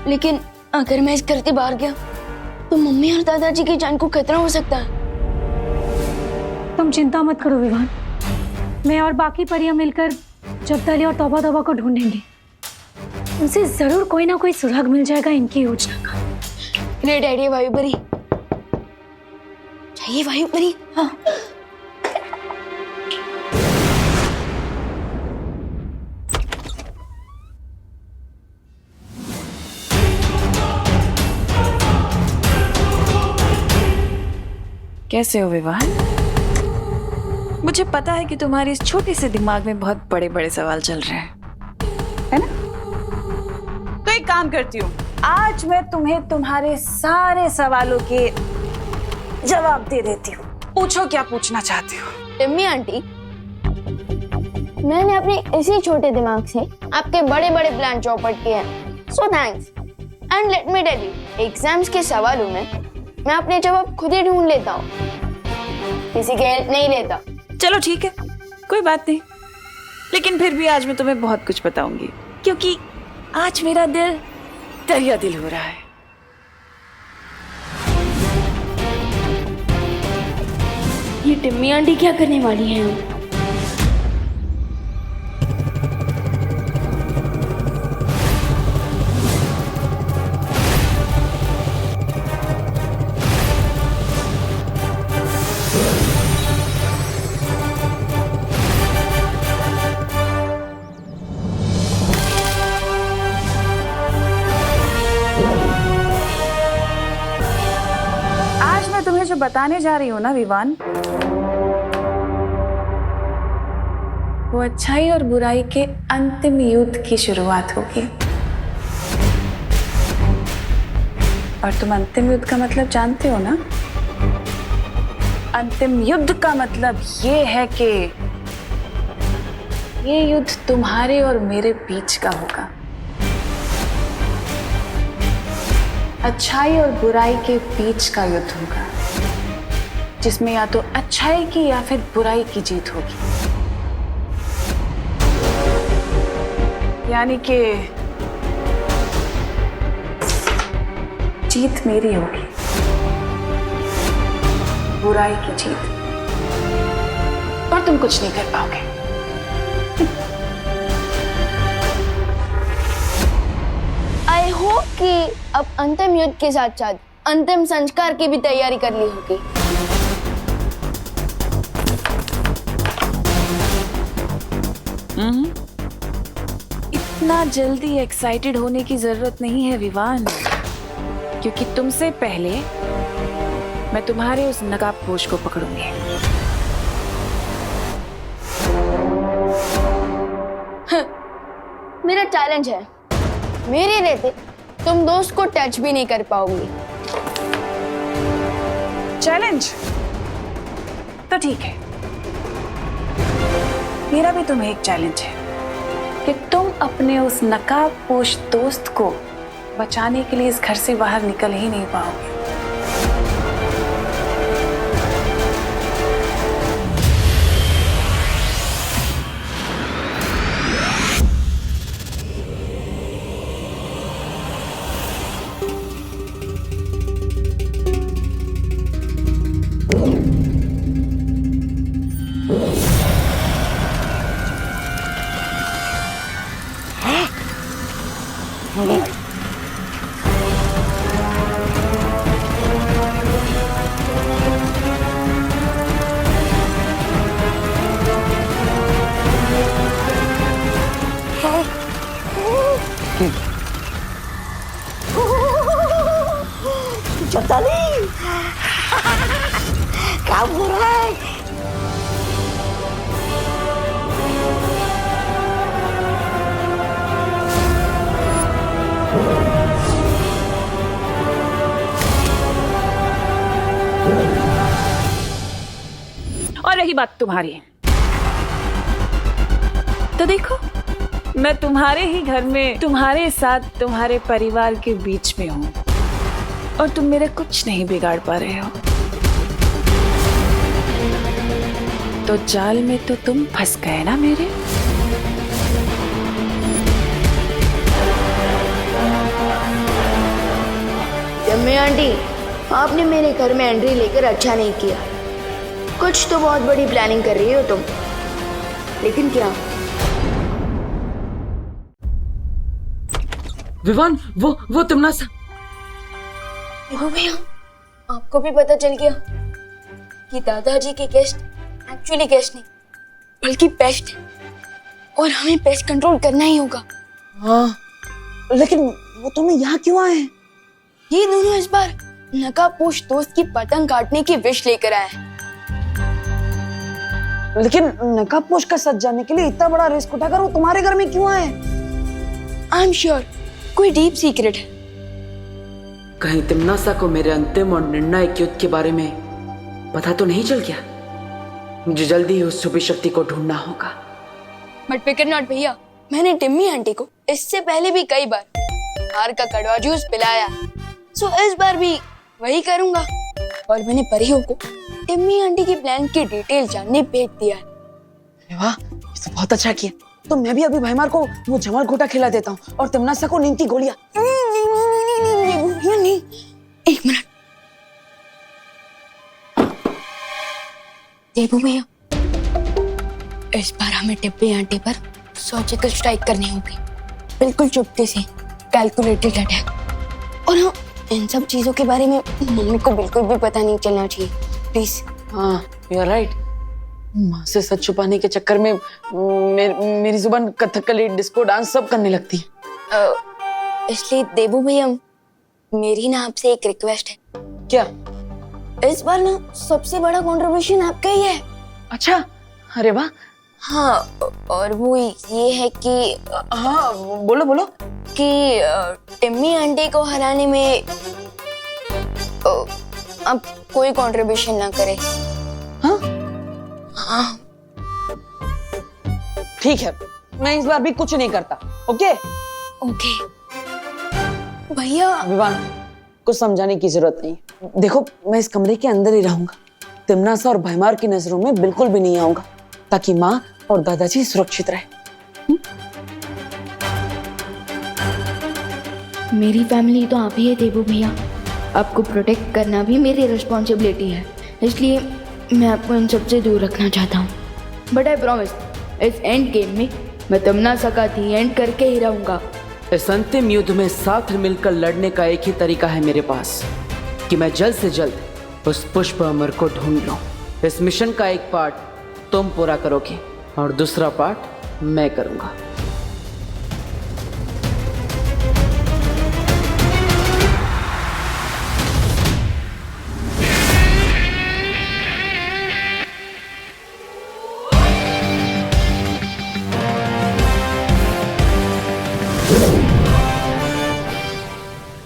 लेकिन अगर मैं इस घर से बाहर गया तो मम्मी और दादाजी की जान को खतरा हो सकता है। तुम चिंता मत करो विवान, मैं और बाकी परियां मिलकर जब्दाली और तौबा तौबा को ढूंढेंगे। उनसे जरूर कोई ना कोई सुराग मिल जाएगा इनकी योजना का। रे डैडी, वायु परी चाहिए, वायु परी। हाँ। कैसे हो विवान? मुझे पता है कि तुम्हारे इस छोटे से दिमाग में बहुत बड़े बड़े सवाल चल रहे हैं, है ना? तो एक काम करती हूँ, आज मैं तुम्हें तुम्हारे सारे सवालों के जवाब दे देती हूँ। पूछो क्या पूछना चाहती हो। टिम्मी आंटी, मैंने अपने इसी छोटे दिमाग से आपके बड़े बड़े प्लान चौपट किए हैं। So thanks. And let me tell you, exams के सवालों में मैं अपने जवाब खुद ही ढूंढ लेता हूँ, किसी की हेल्प नहीं लेता। चलो ठीक है, कोई बात नहीं, लेकिन फिर भी आज मैं तुम्हें बहुत कुछ बताऊंगी, क्योंकि आज मेरा दिल दरिया दिल हो रहा है। ये टिम्मी आंटी क्या करने वाली हैं? तुम्हें जो बताने जा रही हूँ ना विवान, वो अच्छाई और बुराई के अंतिम युद्ध की शुरुआत होगी। और तुम अंतिम युद्ध का मतलब जानते हो ना? अंतिम युद्ध का मतलब ये है कि ये युद्ध तुम्हारे और मेरे बीच का होगा। अच्छाई और बुराई के बीच का युद्ध होगा, जिसमें या तो अच्छाई की या फिर बुराई की जीत होगी। यानी कि जीत मेरी होगी, बुराई की जीत, और तुम कुछ नहीं कर पाओगे। आई होप कि अब अंतिम युद्ध के साथ साथ अंतिम संस्कार की भी तैयारी कर ली होगी। इतना जल्दी एक्साइटेड होने की जरूरत नहीं है विवान, क्योंकि तुमसे पहले मैं तुम्हारे उस नकाबपोश को पकड़ूंगी। मेरा चैलेंज है, मेरे रहते तुम दोस्त को टच भी नहीं कर पाओगी। चैलेंज तो ठीक है, मेरा भी तुम्हें एक चैलेंज है कि तुम अपने उस नकाबपोश दोस्त को बचाने के लिए इस घर से बाहर निकल ही नहीं पाओगे। चौताली क्या हो रहा है? और रही बात तुम्हारी, तो देखो मैं तुम्हारे ही घर में तुम्हारे साथ तुम्हारे परिवार के बीच में हूं और तुम मेरे कुछ नहीं बिगाड़ पा रहे हो। तो जाल में तो तुम फंस गए ना मेरे। जम्मी आंटी, आपने मेरे घर में एंट्री लेकर अच्छा नहीं किया। कुछ तो बहुत बड़ी प्लानिंग कर रही हो तुम, लेकिन क्या? विवान, वो तमन्ना भैया, आपको भी पता चल गया कि दादाजी के गेस्ट एक्चुअली गेस्ट नहीं बल्कि पेस्ट है, और हमें पेस्ट कंट्रोल करना ही होगा। हाँ, लेकिन वो तुम्हें यहाँ क्यों आए हैं? ये दोनों इस बार नकाबपोश दोस्त की पतंग काटने की विश लेकर आए हैं। लेकिन नकाबपोश का सच जानने के लिए इतना बड़ा रिस्क उठाकर वो तुम्हारे घर में क्यों आए? आई एम श्योर कोई डीप सीक्रेट है। कहीं तिमनासा को मेरे अंतिम और निर्णायक युद्ध के बारे में पता तो नहीं चल गया? मुझे जल्दी ही उस छुपी शक्ति को ढूंढना होगा। बट फिकर नॉट भैया, मैंने टिम्मी आंटी को इससे पहले भी कई बार हार का कड़वा जूस पिलाया, सो इस बार भी वही करूंगा। और मैंने परियों को टिम्मी आंटी की प्लान की डिटेल जानने भेज दिया है। वाह, ये तो बहुत अच्छा किया। तो मैं भी अभी भाईमार को वो जमल घोटा खिला देता हूँ और तिमनासा को नींद की गोलियां। नहीं, एक मिनट। देबू भैया, इस बार हमें टिप्पी आंटी पर सर्जिकल स्ट्राइक करनी होगी, बिल्कुल चुपके से, कैलकुलेटेड अटैक। और हाँ, इन सब चीजों के बारे में मम्मी को बिल्कुल भी पता नहीं चलना चाहिए, प्लीज। हाँ, यू आर राइट। माँ से सच छुपाने के चक्कर में मेरी जुबान कथकली, डिस्को डांस सब करने लगती है। इसलिए देबू भैया, मेरी ना आपसे एक रिक्वेस्ट है। क्या? इस बार ना सबसे बड़ा कंट्रीब्यूशन आपका ही है। अच्छा, अरे वाह। हाँ, और वो ये है कि हाँ, बोलो बोलो। कि टिम्मी आंटी को हराने में अब कोई कंट्रीब्यूशन ना करे। ठीक है, मैं इस बार भी कुछ नहीं करता। ओके ओके भैया। विवान, कुछ समझाने की जरूरत नहीं। देखो, मैं इस कमरे के अंदर ही रहूंगा, तिमनासा और भैमार की नजरों में बिल्कुल भी नहीं आऊंगा, ताकि माँ और दादाजी सुरक्षित रहे। मेरी फैमिली तो आप ही है देवू भैया, आपको प्रोटेक्ट करना भी मेरी रिस्पॉन्सिबिलिटी है, इसलिए मैं आपको इन सबसे दूर रखना चाहता हूँ। बट आई प्रॉमिस, इस एंड गेम में मैं तमन्ना का दी एंड करके ही रहूँगा। इस अंतिम युद्ध में साथ मिलकर लड़ने का एक ही तरीका है मेरे पास, कि मैं जल्द से जल्द उस पुष्प अमर को ढूंढ लूं। इस मिशन का एक पार्ट तुम पूरा करोगे और दूसरा पार्ट मैं करूंगा।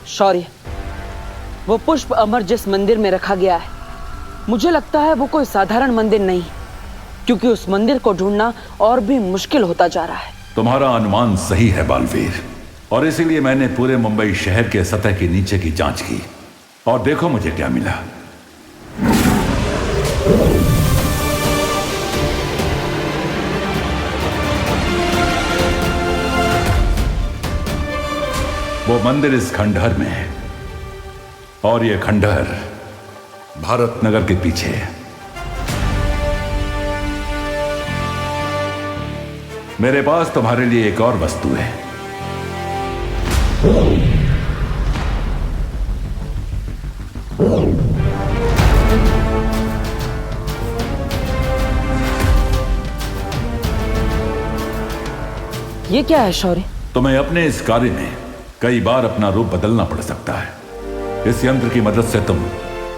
शौर्य, वो पुष्प अमर जिस मंदिर में रखा गया है, मुझे लगता है वो कोई साधारण मंदिर नहीं, क्योंकि उस मंदिर को ढूंढना और भी मुश्किल होता जा रहा है। तुम्हारा अनुमान सही है बालवीर, और इसीलिए मैंने पूरे मुंबई शहर के सतह के नीचे की जांच की, और देखो मुझे क्या मिला। वो मंदिर इस खंडहर में है, और ये खंडहर भारत नगर के पीछे है। मेरे पास तुम्हारे लिए एक और वस्तु है। ये क्या है शौर्य? तुम्हें अपने इस कार्य में कई बार अपना रूप बदलना पड़ सकता है। इस यंत्र की मदद से तुम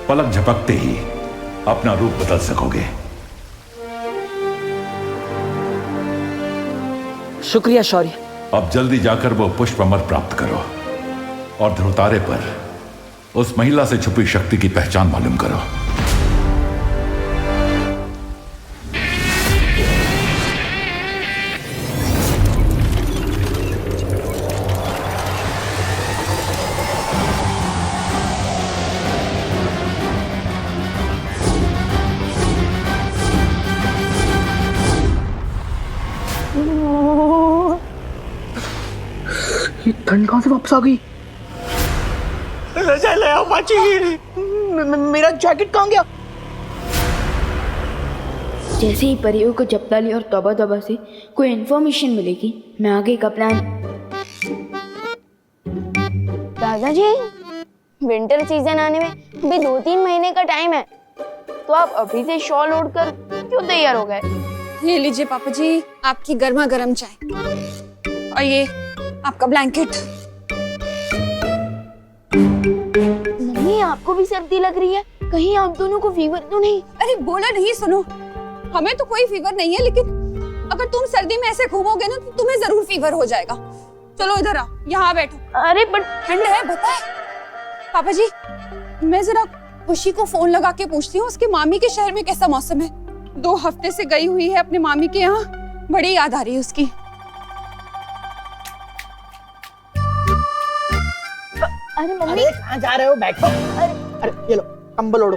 पलक झपकते ही अपना रूप बदल सकोगे। शुक्रिया शौर्य। अब जल्दी जाकर वो पुष्प अमर प्राप्त करो और ध्रुवतारे पर उस महिला से छुपी शक्ति की पहचान मालूम करो। ठंड कहां से वापस आ गई? मेरा जैकेट कहां गया? जैसे ही परियों को जपता ली और तौबा तौबा से कोई इन्फॉर्मेशन मिलेगी, मैं आगे का प्लान। दादाजी, विंटर सीजन आने में अभी 2-3 महीने का टाइम है, तो आप अभी से शॉल ओढ़कर क्यों तैयार हो गए? ये लीजिए पापा जी, आपकी गर्मा गर्म चाय, और ये आपका ब्लैंकेट। मम्मी, आपको भी सर्दी लग रही है? कहीं आप दोनों को फीवर तो नहीं? अरे बोला नहीं, सुनो, हमें तो कोई फीवर नहीं है, लेकिन अगर तुम सर्दी में ऐसे घूमोगे ना तो तुम्हें जरूर फीवर हो जाएगा। चलो इधर आओ, यहाँ बैठो। अरे बट ठंड है, बताए पापा जी। मैं जरा खुशी को फोन लगा के पूछती हूँ उसकी मामी के शहर में कैसा मौसम है। 2 हफ्ते से गई हुई है अपने मामी के यहाँ, बड़ी याद आ रही है उसकी। अरे मम्मी, अरे कहाँ जा रहे हो? बैठो। अरे ये लो कंबल ओढ़ो,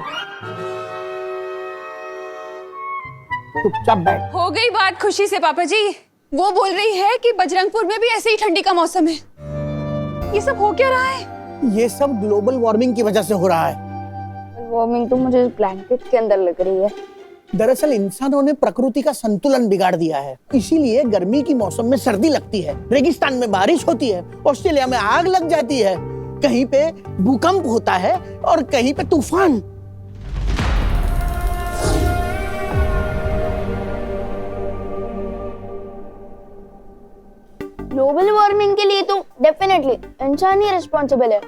चुपचाप बैठ। हो गई बात खुशी से पापा जी। वो बोल रही है कि बजरंगपुर में भी ऐसे ही ठंडी का मौसम है। ये सब हो क्या रहा है? ये सब ग्लोबल वार्मिंग की वजह से हो रहा है। वार्मिंग तो मुझे ब्लैंकेट के अंदर लग रही है। दरअसल इंसानों ने प्रकृति का संतुलन बिगाड़ दिया है, इसीलिए गर्मी की मौसम में सर्दी लगती है, रेगिस्तान में बारिश होती है, ऑस्ट्रेलिया में आग लग जाती है, कहीं पे भूकंप होता है और कहीं पे तूफान। ग्लोबल वार्मिंग के लिए तो डेफिनेटली इंसान ही रिस्पॉन्सिबल है,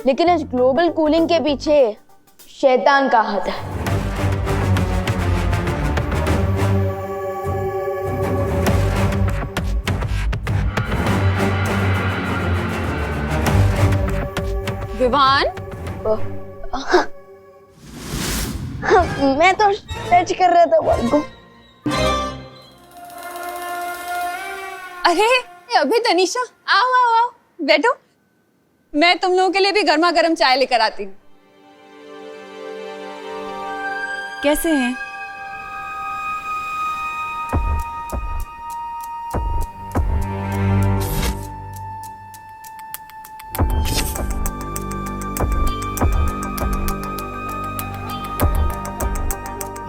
लेकिन इस ग्लोबल कूलिंग के पीछे शैतान का हाथ है। विवान, मैं तो टच कर रहा था बॉल को। अरे अभी तनीषा, आओ आओ आओ, बैठो। मैं तुम लोगों के लिए भी गर्मा गर्म चाय लेकर आती हूँ। कैसे हैं?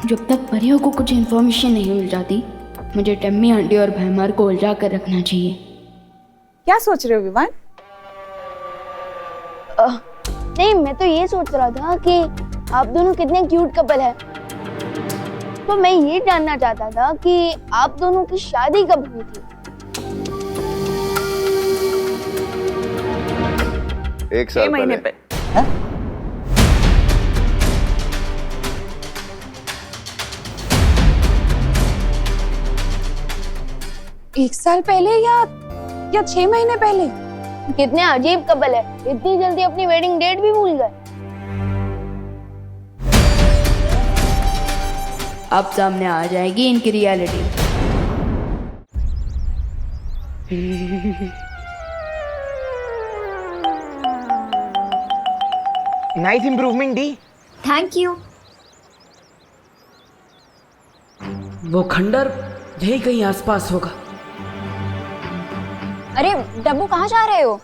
जब तक परियों को कुछ इन्फॉर्मेशन नहीं मिल जाती, मुझे टम्मी आंटी और भैमार को उलझा कर रखना चाहिए। क्या सोच रहे हो विवान? नहीं, मैं तो ये सोच रहा था कि आप दोनों कितने क्यूट कपल हैं। तो मैं ये जानना चाहता था कि आप दोनों की शादी कब हुई थी? 1 साल महीने पहले। एक साल पहले या 6 महीने पहले? कितने अजीब कपल है, इतनी जल्दी अपनी वेडिंग डेट भी भूल गए। अब सामने आ जाएगी इनकी reality. Nice improvement D. Thank you. वो खंडर यही कहीं आसपास होगा। अरे डब्बू, कहाँ जा रहे हो?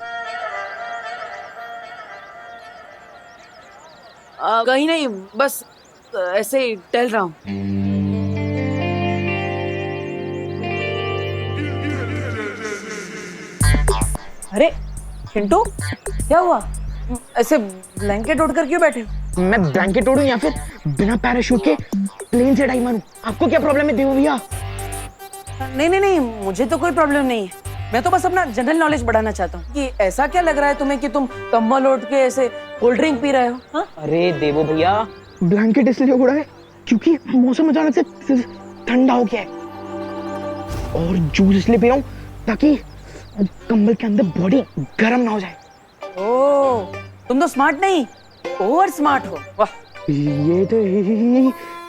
कहीं नहीं, बस ऐसे ही टहल रहा हूँ। अरे चिंटू, क्या हुआ? ऐसे ब्लैंकेट ओढ़ कर क्यों बैठे हो? मैं ब्लैंकेट ओढ़ूं या फिर बिना पैराशूट के प्लेन से डाई मारूं? आपको क्या प्रॉब्लम है देवो भैया? नहीं नहीं नहीं, मुझे तो कोई प्रॉब्लम नहीं है। मैं तो बस अपना जनरल नॉलेज बढ़ाना चाहता हूँ कि ऐसा क्या लग रहा है तुम्हें कि तुम कंबल ओढ़ के ऐसे कोल्ड ड्रिंक पी रहे हो? हाँ? अरे देवो भैया, ब्लैंकेट इसलिए ओढ़ा है क्योंकि मौसम अचानक से ठंडा हो गया है, और जूस इसलिए पिया हूं ताकि कंबल के अंदर बॉडी गर्म ना हो जाए। ओ, तुम तो स्मार्ट नहीं, ओवर स्मार्ट हो। वाह, ये तो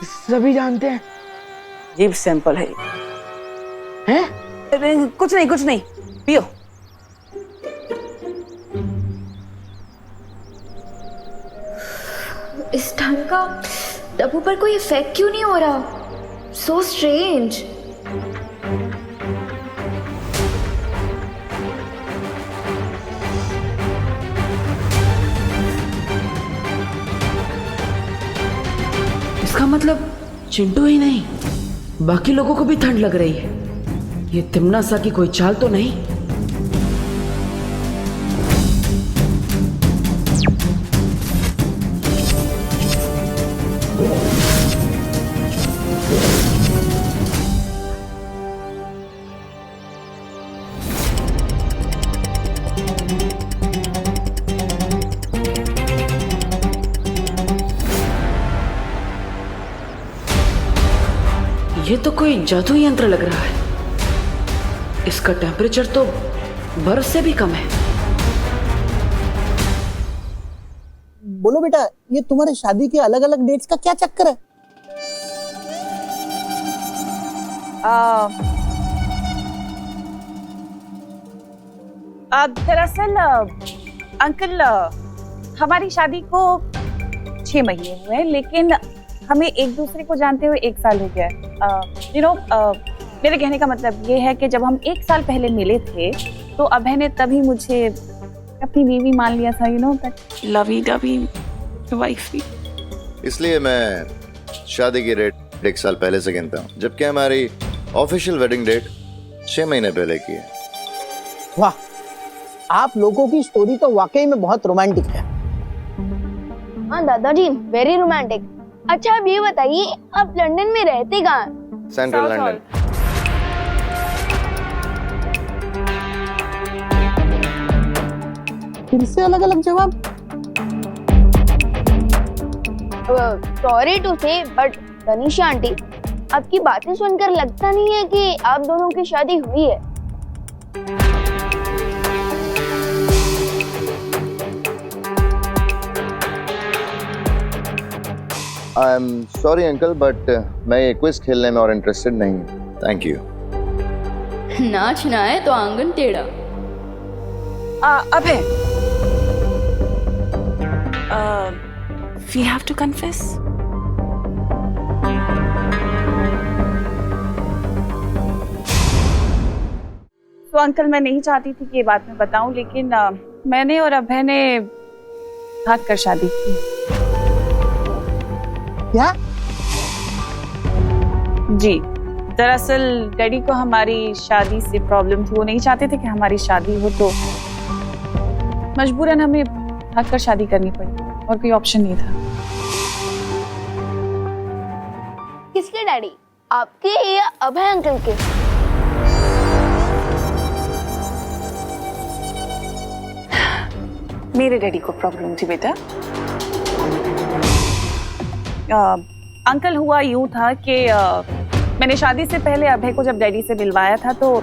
सभी जानते हैं। अजीब सैंपल है। हैं? कुछ नहीं, पियो। इस ढंग का डब्बू पर कोई इफेक्ट क्यों नहीं हो रहा? So strange. इसका मतलब चिंटू ही नहीं, बाकी लोगों को भी ठंड लग रही है। ये तिमना सा की कोई चाल तो नहीं? ये तो कोई जादू यंत्र लग रहा है। इसका टेम्परेचर तो बर्फ से भी कम है। बोलो बेटा, ये तुम्हारे शादी के अलग अलग डेट्स का क्या चक्कर है? दरअसल अंकल, हमारी शादी को 6 महीने हुए हैं, लेकिन हमें एक दूसरे को जानते हुए 1 साल हो गया है। मेरे कहने का मतलब ये है कि जब हम 1 साल पहले मिले थे तो अभय ने तभी मुझे अपनी बीवी मान लिया था, लवी डवी वाइफ भी। इसलिए मैं शादी की डेट 1 साल पहले से गिनता हूँ, जबकि हमारी ऑफिशियल वेडिंग डेट 6 महीने पहले की है। वाह, आप लोगों की स्टोरी तो वाकई में बहुत रोमांटिक है। हाँ दादाजी, वेरी रोमांटिक। अच्छा, अब ये बताइए, आप लंदन में रहते कहाँ? Central London. फिर से अलग अलग जवाब। सॉरी टू से, बट तनीषा आंटी, आपकी बातें सुनकर लगता नहीं है कि आप दोनों की शादी हुई है। I am sorry uncle, but मैं ये क्विज खेलने में और इंटरेस्टेड नहीं हूँ। Thank you. नाचना है तो आंगन टेढ़ा। अभय, we have to confess. तो अंकल, मैं नहीं चाहती थी कि ये बात मैं बताऊं, लेकिन मैंने और अभय ने भाग कर शादी की। क्या? जी, दरअसल डैडी को हमारी शादी से प्रॉब्लम थी। वो नहीं चाहते थे कि हमारी शादी हो, तो मजबूरन हमें भाग कर शादी करनी पड़ी और कोई ऑप्शन नहीं था। किसके डैडी, आपके या अभय अंकल के? मेरे डैडी को प्रॉब्लम थी बेटा। अंकल, हुआ यूं था कि मैंने शादी से पहले अभय को जब डैडी से मिलवाया था, तो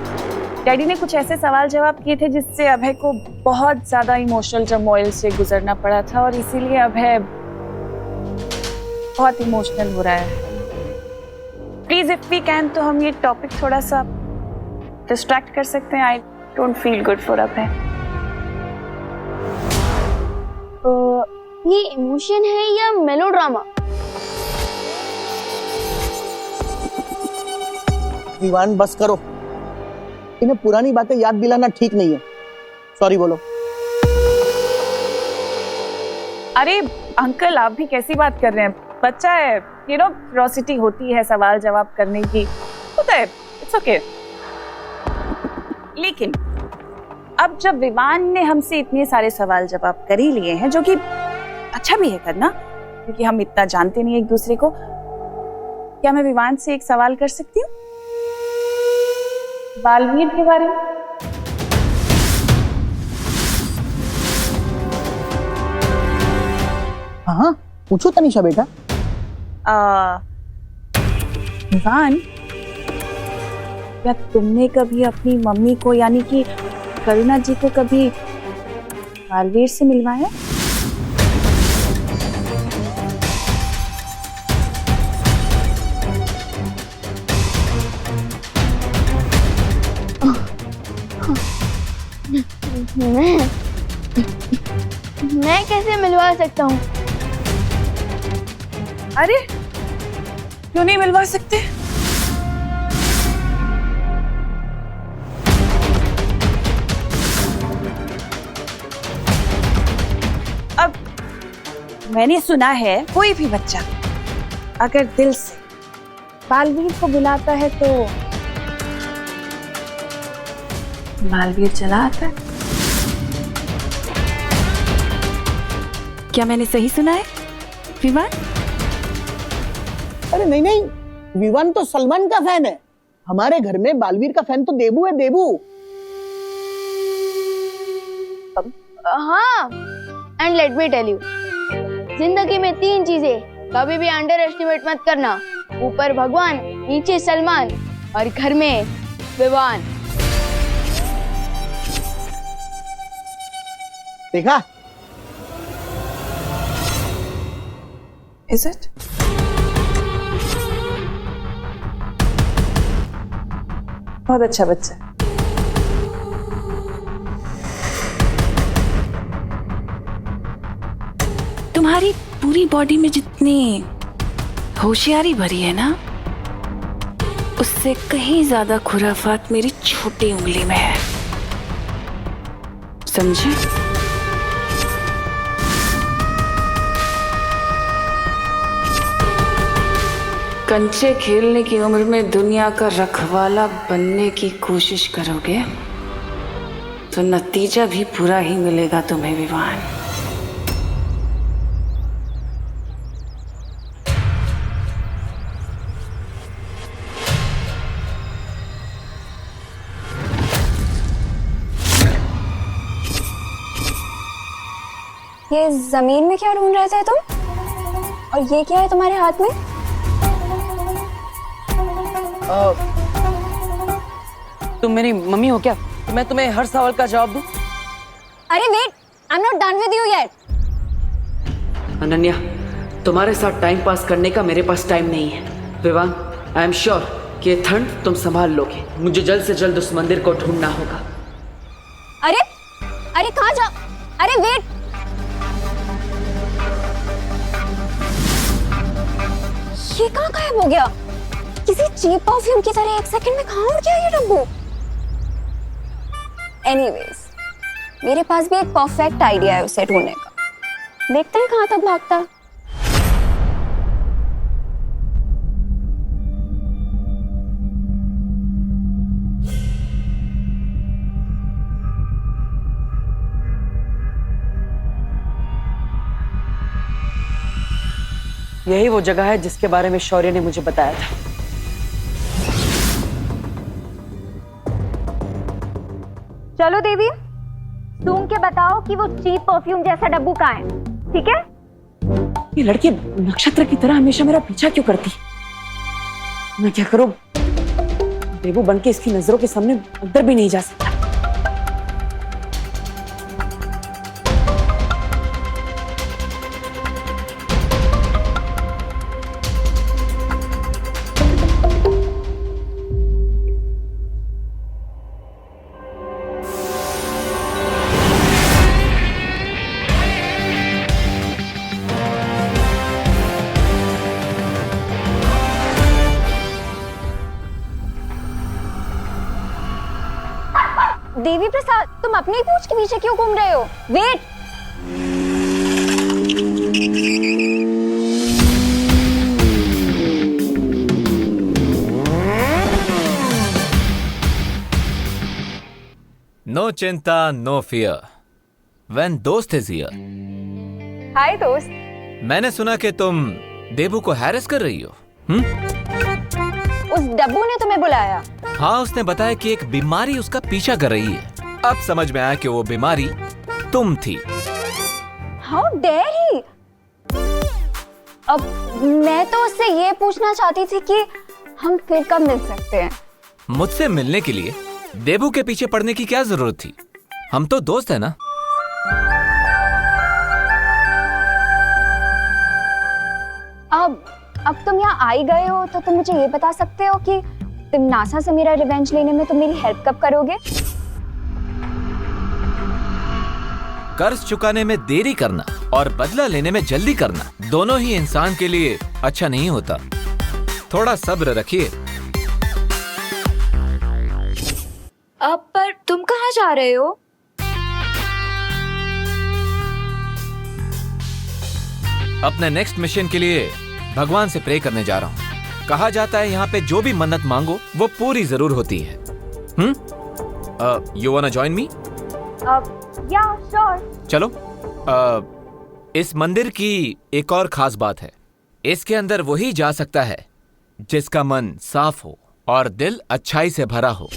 डैडी ने कुछ ऐसे सवाल जवाब किए थे जिससे अभय को बहुत ज्यादा इमोशनल टर्मोइल से गुजरना पड़ा था, और इसीलिए अभय बहुत इमोशनल हो रहा है। प्लीज इफ वी कैन, तो हम ये टॉपिक थोड़ा सा डिस्ट्रैक्ट कर सकते हैं। I don't feel good for Abhay. ये इमोशन है या मेलोड्रामा? विवान, बस करो। इन्हें पुरानी बातें याद दिलाना ठीक नहीं है। सॉरी बोलो। अरे अंकल, आप भी कैसी बात कर रहे हैं? बच्चा है, यू नो, क्यूरियोसिटी होती है सवाल जवाब करने की, होता है, इट्स ओके। लेकिन अब जब विवान ने हमसे इतने सारे सवाल जवाब कर ही लिए हैं, जो कि अच्छा भी है करना, क्योंकि हम इतना जानते नहीं एक दूसरे को, क्या मैं विवान से एक सवाल कर सकती हूँ बालवीर के बारे में? हाँ, पूछो तनिषा बेटा। विवान, क्या तुमने कभी अपनी मम्मी को, यानी कि करुणा जी को, कभी बालवीर से मिलवाया? मैं कैसे मिलवा सकता हूँ? अरे क्यों नहीं मिलवा सकते? अब मैंने सुना है कोई भी बच्चा अगर दिल से बालवीर को बुलाता है तो बालवीर चला आता है। क्या मैंने सही सुना है विवान? अरे नहीं नहीं, विवान तो सलमान का फैन है। हमारे घर में बालवीर का फैन तो देबू है, देबू। हाँ, and let me tell you, जिंदगी में 3 चीजें कभी भी अंडर एस्टिमेट मत करना। ऊपर भगवान, नीचे सलमान और घर में विवान। देखा? Is it? बहुत अच्छा बच्चा। तुम्हारी पूरी बॉडी में जितनी होशियारी भरी है ना, उससे कहीं ज्यादा खुराफात मेरी छोटी उंगली में है, समझे? कंचे खेलने की उम्र में दुनिया का रखवाला बनने की कोशिश करोगे तो नतीजा भी बुरा ही मिलेगा तुम्हें विवान। ये जमीन में क्या ढूंढ रहे थे तुम? और ये क्या है तुम्हारे हाथ में? तुम मेरी मम्मी हो क्या? मैं तुम्हें हर सवाल का जवाब दूं? अरे wait, I am not done with you yet. Ananya, तुम्हारे साथ टाइम पास करने का मेरे पास टाइम नहीं है। विवान, आई एम श्योर कि ये ठंड तुम संभाल लोगे। मुझे जल्द से जल्द उस मंदिर को ढूंढना होगा। अरे अरे कहाँ जा? अरे वेट, ये कहाँ गायब हो गया? किसी चीप परफ्यूम की तरह 1 सेकंड में कहाँ उड़ गया ये डब्बू? एनीवेज, मेरे पास भी एक परफेक्ट आइडिया है उसे ढूंढने का। देखते हैं कहाँ तक भागता है। यही वो जगह है जिसके बारे में शौर्य ने मुझे बताया था। चलो देवी, ढूंढ के बताओ कि वो चीप परफ्यूम जैसा डब्बू कहाँ है, ठीक है? ये लड़की नक्षत्र की तरह हमेशा मेरा पीछा क्यों करती? मैं क्या करूं? देवू बनके इसकी नजरों के सामने अंदर भी नहीं जा सकता। देवी प्रसाद, तुम अपनी पूंछ के पीछे क्यों घूम रहे हो? वेट, नो चिंता, नो फियर, व्हेन दोस्त इज हियर। हाय दोस्त। मैंने सुना कि तुम देबू को हैरेस कर रही हो। उस डब्बू ने तुम्हें बुलाया? हाँ, उसने बताया कि एक बीमारी उसका पीछा कर रही है। अब समझ में आया कि वो बीमारी तुम थी। How dare he! अब मैं तो उससे ये पूछना चाहती थी कि हम फिर कब मिल सकते हैं? मुझसे मिलने के लिए देबू के पीछे पड़ने की क्या जरूरत थी? हम तो दोस्त हैं ना। अब तुम यहाँ आ ही गए हो तो तुम मुझे ये बता सकते हो कि तुम नासा से मेरा रिवेंज लेने में तुम मेरी हेल्प कब करोगे? कर्ज चुकाने में देरी करना और बदला लेने में जल्दी करना दोनों ही इंसान के लिए अच्छा नहीं होता। थोड़ा सब्र रखिए। अब पर तुम कहाँ जा रहे हो? अपने नेक्स्ट मिशन के लिए भगवान से प्रे करने जा रहा हूँ। कहा जाता है यहाँ पे जो भी मन्नत मांगो वो पूरी जरूर होती है। You वांना join me? या श्योर। चलो। इस मंदिर की एक और खास बात है, इसके अंदर वही जा सकता है जिसका मन साफ हो और दिल अच्छाई से भरा हो।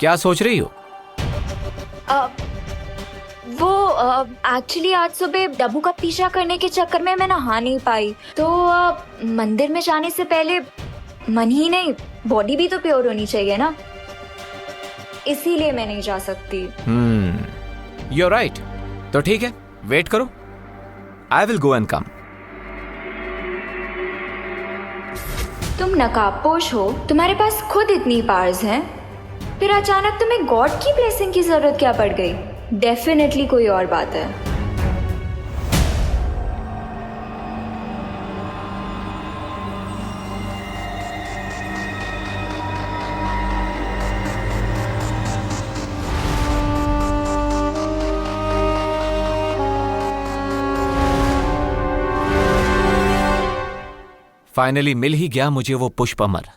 क्या सोच रही हो? वो एक्चुअली आज सुबह डब्बू का पीछा करने के चक्कर में मैं नहा नहीं पाई, तो मंदिर में जाने से पहले मन ही नहीं बॉडी भी तो प्योर होनी चाहिए ना, इसीलिए मैं नहीं जा सकती। You're right। तो ठीक है, वेट करो। I will go and come। तुम नकाबपोश हो, तुम्हारे पास खुद इतनी पावर्स हैं, फिर अचानक तुम्हें गॉड की ब्लेसिंग की जरूरत क्या पड़ गई? डेफिनेटली कोई और बात है। फाइनली मिल ही गया मुझे वो पुष्प अमर।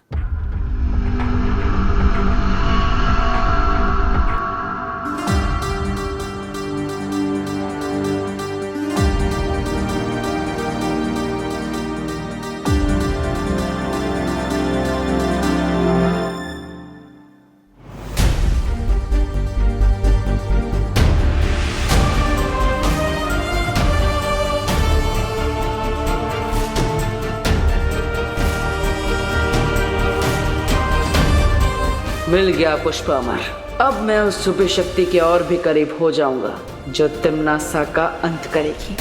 मिल गया पुष्प अमर। अब मैं उस सुपर शक्ति के और भी करीब हो जाऊंगा जो तिम्नासा का अंत करेगी।